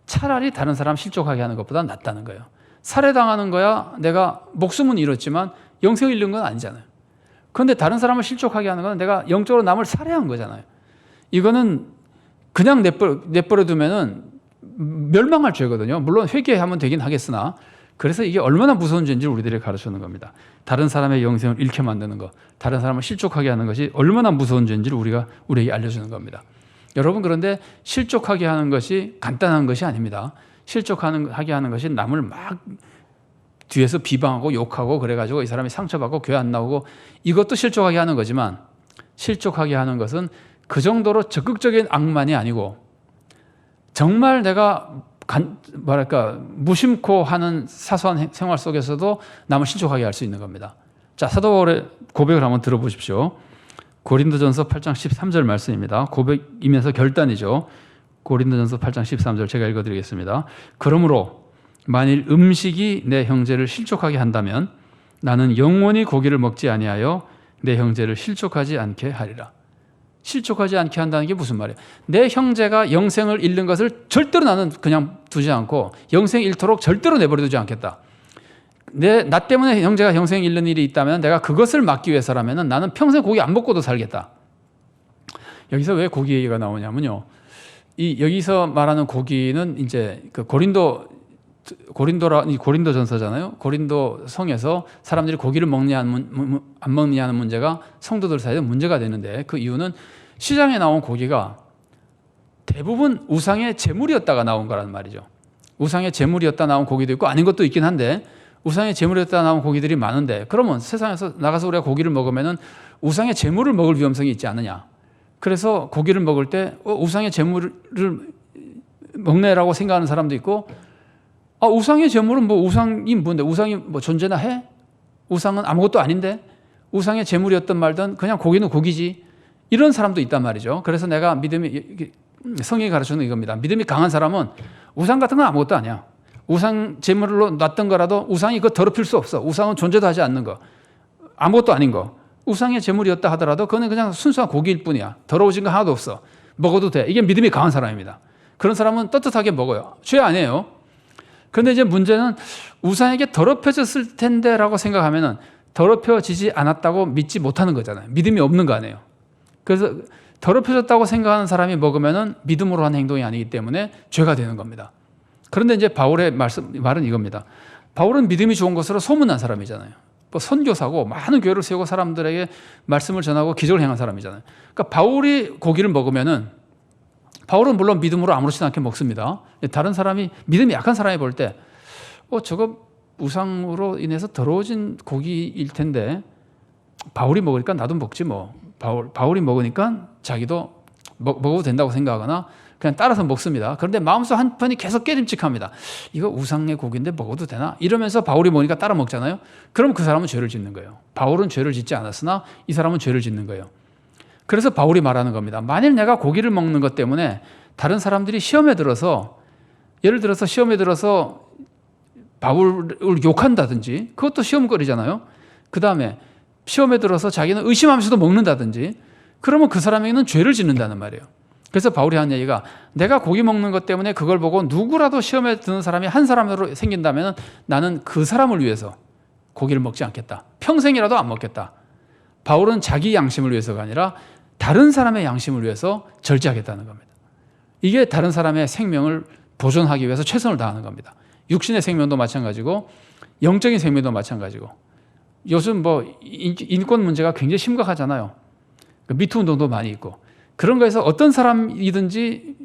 차라리 다른 사람 실족하게 하는 것보다 낫다는 거예요. 살해당하는 거야 내가 목숨은 잃었지만 영생을 잃는 건 아니잖아요. 그런데 다른 사람을 실족하게 하는 건 내가 영적으로 남을 살해한 거잖아요. 이거는 그냥 내버려 두면은 멸망할 죄거든요. 물론 회개하면 되긴 하겠으나 그래서 이게 얼마나 무서운 죄인지를 우리들에게 가르쳐주는 겁니다. 다른 사람의 영생을 잃게 만드는 것, 다른 사람을 실족하게 하는 것이 얼마나 무서운 죄인지를 우리에게 알려주는 겁니다. 여러분 그런데 실족하게 하는 것이 간단한 것이 아닙니다. 실족하게 하는 것이 남을 막 뒤에서 비방하고 욕하고 그래가지고 이 사람이 상처받고 교회 안 나오고 이것도 실족하게 하는 거지만 실족하게 하는 것은 그 정도로 적극적인 악만이 아니고 정말 내가 무심코 하는 사소한 생활 속에서도 남을 실족하게 할 수 있는 겁니다. 자, 사도 바울의 고백을 한번 들어보십시오. 고린도전서 8장 13절 말씀입니다. 고백이면서 결단이죠. 고린도전서 8장 13절 제가 읽어드리겠습니다. 그러므로 만일 음식이 내 형제를 실족하게 한다면 나는 영원히 고기를 먹지 아니하여 내 형제를 실족하지 않게 하리라. 실족하지 않게 한다는 게 무슨 말이에요? 내 형제가 영생을 잃는 것을 절대로 나는 그냥 두지 않고 영생 잃도록 절대로 내버려 두지 않겠다. 나 때문에 형제가 영생 잃는 일이 있다면 내가 그것을 막기 위해서라면 나는 평생 고기 안 먹고도 살겠다. 여기서 왜 고기 얘기가 나오냐면요. 여기서 말하는 고기는 이제 그 고린도전서잖아요. 고린도 성에서 사람들이 고기를 먹느냐 안 먹느냐는 문제가 성도들 사이에 문제가 되는데 그 이유는 시장에 나온 고기가 대부분 우상의 제물이었다가 나온 거란 말이죠. 우상의 제물이었다 나온 고기도 있고 아닌 것도 있긴 한데 우상의 제물이었다 나온 고기들이 많은데 그러면 세상에서 나가서 우리가 고기를 먹으면은 우상의 제물을 먹을 위험성이 있지 않느냐. 그래서 고기를 먹을 때 우상의 제물을 먹네라고 생각하는 사람도 있고 우상의 제물은 우상이 뭔데? 우상이 존재나 해? 우상은 아무것도 아닌데? 우상의 제물이었던 말든 그냥 고기는 고기지. 이런 사람도 있단 말이죠. 그래서 내가 성경이 가르쳐주는 이겁니다. 믿음이 강한 사람은 우상 같은 건 아무것도 아니야. 우상 제물로 놨던 거라도 우상이 그거 더럽힐 수 없어. 우상은 존재도 하지 않는 거. 아무것도 아닌 거. 우상의 제물이었다 하더라도 그거는 그냥 순수한 고기일 뿐이야. 더러워진 거 하나도 없어. 먹어도 돼. 이게 믿음이 강한 사람입니다. 그런 사람은 떳떳하게 먹어요. 죄 아니에요. 그런데 이제 문제는 우상에게 더럽혀졌을 텐데라고 생각하면은 더럽혀지지 않았다고 믿지 못하는 거잖아요. 믿음이 없는 거 아니에요. 그래서 더럽혀졌다고 생각하는 사람이 먹으면은 믿음으로 한 행동이 아니기 때문에 죄가 되는 겁니다. 그런데 이제 바울의 말은 이겁니다. 바울은 믿음이 좋은 것으로 소문난 사람이잖아요. 선교사고 많은 교회를 세우고 사람들에게 말씀을 전하고 기적을 행한 사람이잖아요. 그러니까 바울이 고기를 먹으면은 바울은 물론 믿음으로 아무렇지도 않게 먹습니다. 다른 사람이 믿음이 약한 사람이 볼 때 저거 우상으로 인해서 더러워진 고기일 텐데 바울이 먹으니까 나도 먹지 뭐. 바울이 먹으니까 자기도 먹어도 된다고 생각하거나 그냥 따라서 먹습니다. 그런데 마음속 한편이 계속 깨림칙합니다. 이거 우상의 고기인데 먹어도 되나? 이러면서 바울이 먹으니까 따라 먹잖아요. 그럼 그 사람은 죄를 짓는 거예요. 바울은 죄를 짓지 않았으나 이 사람은 죄를 짓는 거예요. 그래서 바울이 말하는 겁니다. 만일 내가 고기를 먹는 것 때문에 다른 사람들이 시험에 들어서 예를 들어서 시험에 들어서 바울을 욕한다든지 그것도 시험거리잖아요. 그 다음에 시험에 들어서 자기는 의심하면서도 먹는다든지 그러면 그 사람에게는 죄를 짓는다는 말이에요. 그래서 바울이 하는 얘기가 내가 고기 먹는 것 때문에 그걸 보고 누구라도 시험에 드는 사람이 한 사람으로 생긴다면 나는 그 사람을 위해서 고기를 먹지 않겠다. 평생이라도 안 먹겠다. 바울은 자기 양심을 위해서가 아니라 다른 사람의 양심을 위해서 절제하겠다는 겁니다. 이게 다른 사람의 생명을 보존하기 위해서 최선을 다하는 겁니다. 육신의 생명도 마찬가지고 영적인 생명도 마찬가지고 요즘 인권 문제가 굉장히 심각하잖아요. 미투 운동도 많이 있고 그런 거에서 어떤 사람이든지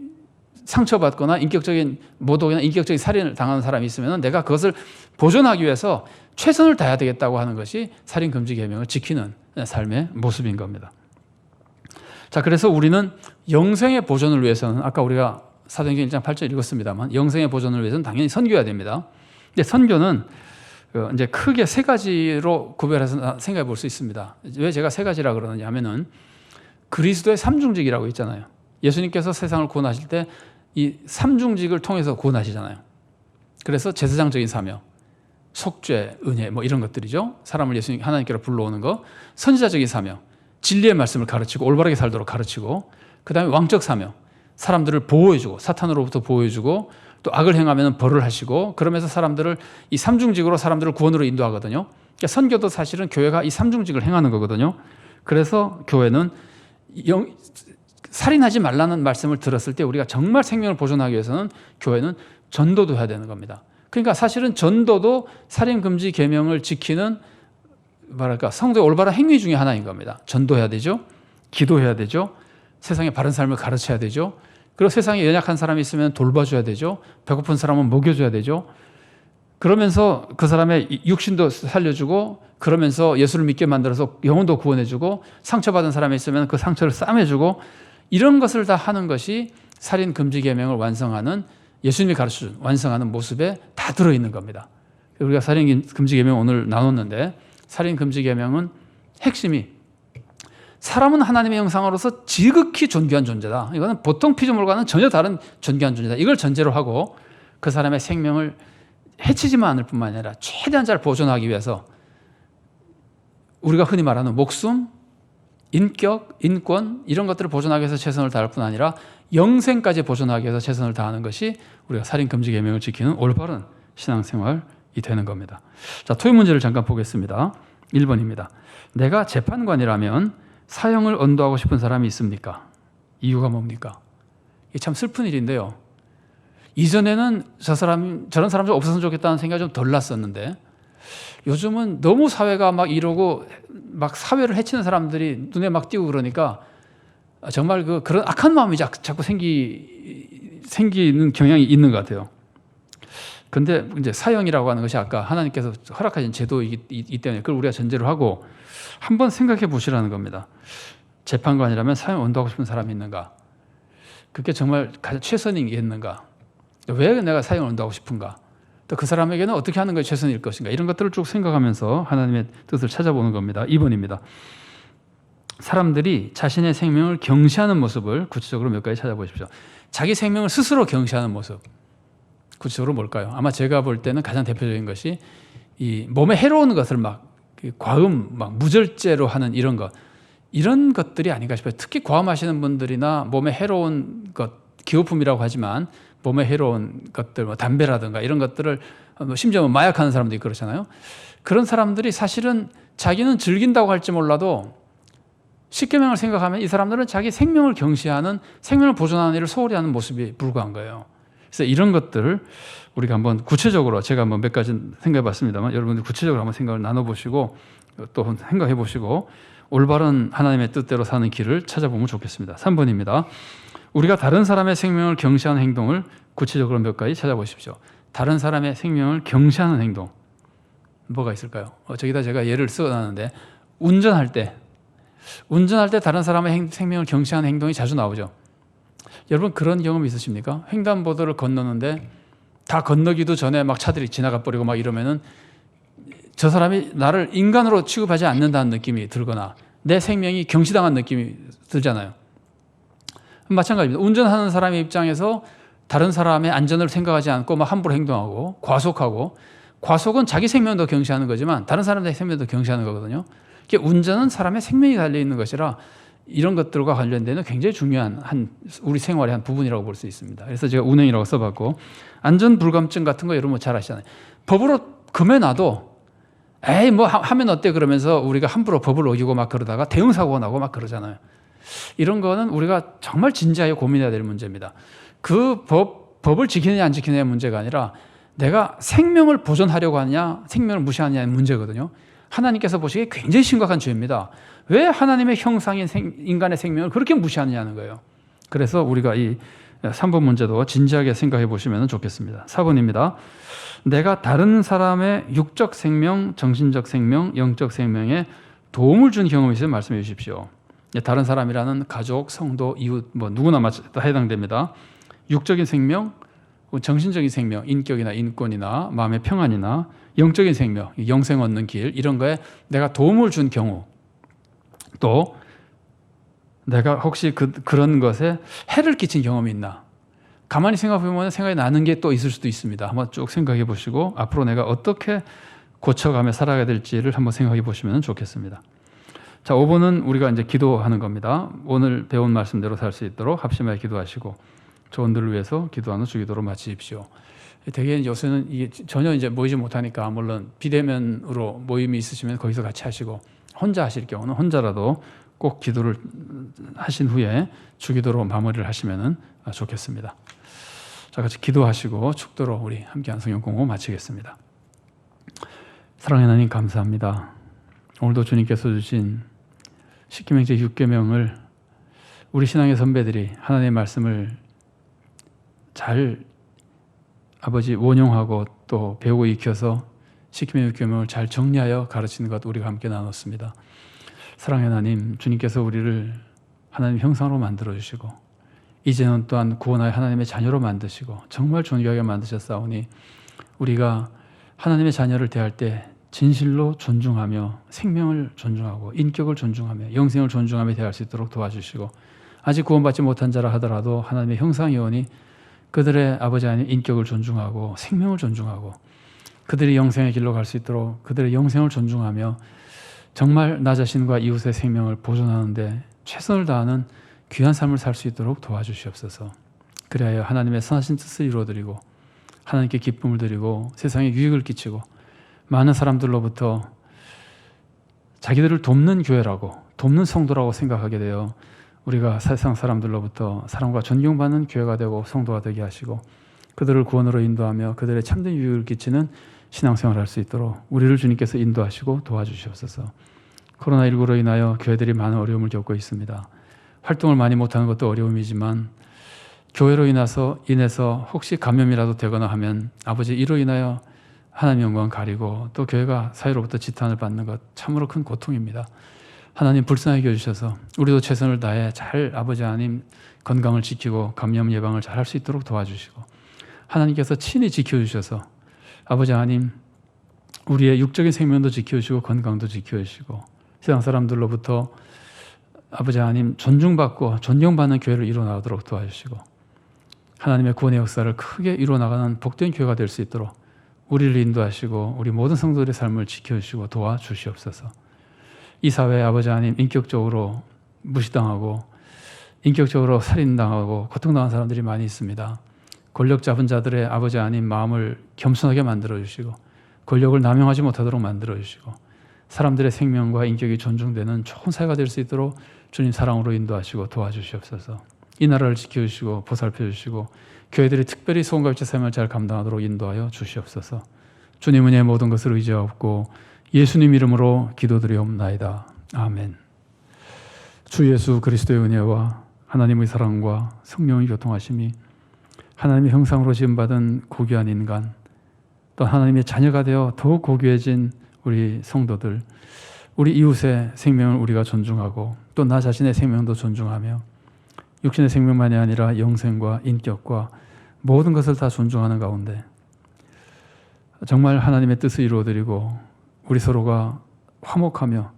상처받거나 인격적인 모독이나 인격적인 살인을 당하는 사람이 있으면 내가 그것을 보존하기 위해서 최선을 다해야 되겠다고 하는 것이 살인금지 계명을 지키는 삶의 모습인 겁니다. 자, 그래서 우리는 영생의 보존을 위해서는 아까 우리가 사도행전 1장 8절 읽었습니다만 영생의 보존을 위해서는 당연히 선교해야 됩니다. 근데 선교는 이제 크게 세 가지로 구별해서 생각해 볼 수 있습니다. 왜 제가 세 가지라 그러느냐 하면은 그리스도의 삼중직이라고 있잖아요. 예수님께서 세상을 구원하실 때 이 삼중직을 통해서 구원하시잖아요. 그래서 제사장적인 사명, 속죄, 은혜 뭐 이런 것들이죠. 사람을 예수님 하나님께로 불러오는 거, 선지자적인 사명, 진리의 말씀을 가르치고 올바르게 살도록 가르치고, 그다음에 왕적 사명, 사람들을 보호해주고 사탄으로부터 보호해주고 또 악을 행하면 벌을 하시고, 그러면서 사람들을 이 삼중직으로 사람들을 구원으로 인도하거든요. 그러니까 선교도 사실은 교회가 이 삼중직을 행하는 거거든요. 그래서 교회는 살인하지 말라는 말씀을 들었을 때 우리가 정말 생명을 보존하기 위해서는 교회는 전도도 해야 되는 겁니다. 그러니까 사실은 전도도 살인금지 계명을 지키는 뭐랄까 성도의 올바른 행위 중에 하나인 겁니다. 전도해야 되죠. 기도해야 되죠. 세상에 바른 삶을 가르쳐야 되죠. 그리고 세상에 연약한 사람이 있으면 돌봐줘야 되죠. 배고픈 사람은 먹여줘야 되죠. 그러면서 그 사람의 육신도 살려주고, 그러면서 예수를 믿게 만들어서 영혼도 구원해주고, 상처받은 사람이 있으면 그 상처를 싸매주고, 이런 것을 다 하는 것이 살인금지 계명을 완성하는, 예수님이 가르쳐준 완성하는 모습에 다 들어있는 겁니다. 우리가 살인금지 계명 오늘 나눴는데, 살인금지 계명은 핵심이 사람은 하나님의 형상으로서 지극히 존귀한 존재다. 이거는 보통 피조물과는 전혀 다른 존귀한 존재다. 이걸 전제로 하고 그 사람의 생명을 해치지만 않을 뿐만 아니라 최대한 잘 보존하기 위해서 우리가 흔히 말하는 목숨, 인격, 인권 이런 것들을 보존하기 위해서 최선을 다할 뿐 아니라 영생까지 보존하기 위해서 최선을 다하는 것이 우리가 살인금지 계명을 지키는 올바른 신앙생활이 되는 겁니다. 자, 토요 문제를 잠깐 보겠습니다. 1번입니다. 내가 재판관이라면 사형을 언도하고 싶은 사람이 있습니까? 이유가 뭡니까? 이게 참 슬픈 일인데요. 이전에는 저런 사람 좀 없었으면 좋겠다는 생각이 좀 덜 났었는데, 요즘은 너무 사회가 막 이러고 막 사회를 해치는 사람들이 눈에 막 띄고 그러니까 정말 그런 악한 마음이 자꾸 생기는 경향이 있는 것 같아요. 근데 이제 사형이라고 하는 것이 아까 하나님께서 허락하신 제도이기 때문에 그걸 우리가 전제로 하고 한번 생각해 보시라는 겁니다. 재판관이라면 사형 언도하고 싶은 사람이 있는가? 그게 정말 가장 최선이겠는가? 왜 내가 사형을 언도하고 싶은가? 또 그 사람에게는 어떻게 하는 것이 최선일 것인가? 이런 것들을 쭉 생각하면서 하나님의 뜻을 찾아보는 겁니다. 2번입니다. 사람들이 자신의 생명을 경시하는 모습을 구체적으로 몇 가지 찾아보십시오. 자기 생명을 스스로 경시하는 모습. 구체적으로 뭘까요? 아마 제가 볼 때는 가장 대표적인 것이 이 몸에 해로운 것을 막 과음, 막 무절제로 하는 이런 것, 이런 것들이 아닌가 싶어요. 특히 과음하시는 분들이나 몸에 해로운 것, 기호품이라고 하지만 몸에 해로운 것들, 뭐 담배라든가 이런 것들을 심지어 마약하는 사람들이 그렇잖아요. 그런 사람들이 사실은 자기는 즐긴다고 할지 몰라도 십계명을 생각하면 이 사람들은 자기 생명을 경시하는, 생명을 보존하는 일을 소홀히 하는 모습이 불과한 거예요. 그래서 이런 것들을 우리가 한번 구체적으로 제가 한번 몇 가지 생각해 봤습니다만 여러분들 구체적으로 한번 생각을 나눠보시고 또 생각해 보시고 올바른 하나님의 뜻대로 사는 길을 찾아보면 좋겠습니다. 3번입니다. 우리가 다른 사람의 생명을 경시하는 행동을 구체적으로 몇 가지 찾아보십시오. 다른 사람의 생명을 경시하는 행동 뭐가 있을까요? 저기다 제가 예를 써놨는데 운전할 때 다른 사람의 생명을 경시하는 행동이 자주 나오죠. 여러분 그런 경험 있으십니까? 횡단보도를 건너는데 다 건너기도 전에 막 차들이 지나가 버리고 막 이러면은 저 사람이 나를 인간으로 취급하지 않는다는 느낌이 들거나 내 생명이 경시당한 느낌이 들잖아요. 마찬가지입니다. 운전하는 사람의 입장에서 다른 사람의 안전을 생각하지 않고 막 함부로 행동하고 과속하고, 과속은 자기 생명도 경시하는 거지만 다른 사람의 생명도 경시하는 거거든요. 운전은 사람의 생명이 달려있는 것이라 이런 것들과 관련되는 굉장히 중요한 우리 생활의 한 부분이라고 볼 수 있습니다. 그래서 제가 운행이라고 써봤고, 안전불감증 같은 거 여러분 잘 아시잖아요. 법으로 금해놔도 에이 뭐 하면 어때 그러면서 우리가 함부로 법을 어기고 막 그러다가 대응사고가 나고 막 그러잖아요. 이런 거는 우리가 정말 진지하게 고민해야 될 문제입니다. 그 법을 지키느냐 안 지키느냐의 문제가 아니라 내가 생명을 보존하려고 하느냐 생명을 무시하느냐의 문제거든요. 하나님께서 보시기에 굉장히 심각한 죄입니다. 왜 하나님의 형상인 인간의 생명을 그렇게 무시하느냐는 거예요. 그래서 우리가 이 3번 문제도 진지하게 생각해 보시면 좋겠습니다. 4번입니다. 내가 다른 사람의 육적 생명, 정신적 생명, 영적 생명에 도움을 준 경험이 있으면 말씀해 주십시오. 다른 사람이라는 가족, 성도, 이웃 누구나 다 해당됩니다. 육적인 생명, 정신적인 생명, 인격이나 인권이나 마음의 평안이나 영적인 생명, 영생 얻는 길 이런 거에 내가 도움을 준 경우, 또 내가 혹시 그런 것에 해를 끼친 경험이 있나? 가만히 생각해보면 생각이 나는 게 또 있을 수도 있습니다. 한번 쭉 생각해 보시고 앞으로 내가 어떻게 고쳐가며 살아가야 될지를 한번 생각해 보시면 좋겠습니다. 자, 5번은 우리가 이제 기도하는 겁니다. 오늘 배운 말씀대로 살 수 있도록 합심하여 기도하시고 조언들을 위해서 기도하는 주기도로 마치십시오. 대개 요새는 이게 전혀 이제 모이지 못하니까 물론 비대면으로 모임이 있으시면 거기서 같이 하시고 혼자 하실 경우는 혼자라도 꼭 기도를 하신 후에 주기도로 마무리를 하시면 좋겠습니다. 자, 같이 기도하시고 축도로 우리 함께한 성경 공부 마치겠습니다. 사랑하는 하나님 감사합니다. 오늘도 주님께서 주신 십계명제 6계명을 우리 신앙의 선배들이 하나님의 말씀을 잘 아버지 원용하고 또 배우고 익혀서 십계명 6계명을 잘 정리하여 가르치는 것 우리가 함께 나눴습니다. 사랑의 하나님, 주님께서 우리를 하나님 형상으로 만들어주시고 이제는 또한 구원하여 하나님의 자녀로 만드시고 정말 존귀하게 만드셨사오니 우리가 하나님의 자녀를 대할 때 진실로 존중하며 생명을 존중하고 인격을 존중하며 영생을 존중하며 대할 수 있도록 도와주시고 아직 구원받지 못한 자라 하더라도 하나님의 형상이오니 그들의 아버지 하나님 인격을 존중하고 생명을 존중하고 그들이 영생의 길로 갈 수 있도록 그들의 영생을 존중하며 정말 나 자신과 이웃의 생명을 보존하는데 최선을 다하는 귀한 삶을 살 수 있도록 도와주시옵소서. 그리하여 하나님의 선하신 뜻을 이루어드리고 하나님께 기쁨을 드리고 세상에 유익을 끼치고 많은 사람들로부터 자기들을 돕는 교회라고 돕는 성도라고 생각하게 되어 우리가 세상 사람들로부터 사랑과 존경받는 교회가 되고 성도가 되게 하시고 그들을 구원으로 인도하며 그들의 참된 유익을 끼치는 신앙생활을 할 수 있도록 우리를 주님께서 인도하시고 도와주시옵소서. 코로나19로 인하여 교회들이 많은 어려움을 겪고 있습니다. 활동을 많이 못하는 것도 어려움이지만 교회로 인해서 혹시 감염이라도 되거나 하면 아버지 이로 인하여 하나님 영광 가리고 또 교회가 사회로부터 지탄을 받는 것 참으로 큰 고통입니다. 하나님 불쌍하게 해주셔서 우리도 최선을 다해 잘 아버지 하나님 건강을 지키고 감염 예방을 잘 할 수 있도록 도와주시고 하나님께서 친히 지켜주셔서 아버지 하나님 우리의 육적인 생명도 지켜주시고 건강도 지켜주시고 세상 사람들로부터 아버지 하나님 존중받고 존경받는 교회를 이루어나가도록 도와주시고 하나님의 구원의 역사를 크게 이루어나가는 복된 교회가 될 수 있도록 우리를 인도하시고 우리 모든 성도들의 삶을 지켜주시고 도와주시옵소서. 이 사회에 아버지 하나님 인격적으로 무시당하고 인격적으로 살인당하고 고통당한 사람들이 많이 있습니다. 권력 잡은 자들의 아버지 하나님 마음을 겸손하게 만들어주시고 권력을 남용하지 못하도록 만들어주시고 사람들의 생명과 인격이 존중되는 좋은 사회가 될 수 있도록 주님 사랑으로 인도하시고 도와주시옵소서. 이 나라를 지켜주시고 보살펴주시고 교회들이 특별히 소원과 삶을 잘 감당하도록 인도하여 주시옵소서. 주님 은혜의 모든 것을 의지하옵고 예수님 이름으로 기도드리옵나이다. 아멘. 주 예수 그리스도의 은혜와 하나님의 사랑과 성령의 교통하심이 하나님의 형상으로 지음받은 고귀한 인간 또 하나님의 자녀가 되어 더욱 고귀해진 우리 성도들 우리 이웃의 생명을 우리가 존중하고 또 나 자신의 생명도 존중하며 육신의 생명만이 아니라 영생과 인격과 모든 것을 다 존중하는 가운데 정말 하나님의 뜻을 이루어드리고 우리 서로가 화목하며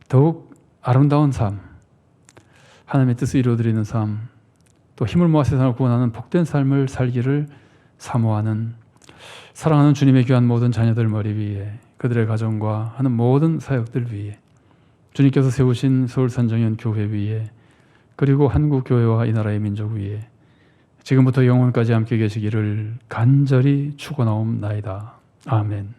더욱 아름다운 삶 하나님의 뜻을 이루어드리는 삶 또 힘을 모아 세상을 구원하는 복된 삶을 살기를 사모하는 사랑하는 주님의 귀한 모든 자녀들 머리 위에 그들의 가정과 하는 모든 사역들 위에 주님께서 세우신 서울산정연 교회 위에 그리고 한국교회와 이 나라의 민족 위에 지금부터 영원까지 함께 계시기를 간절히 축원하옵나이다. 아멘.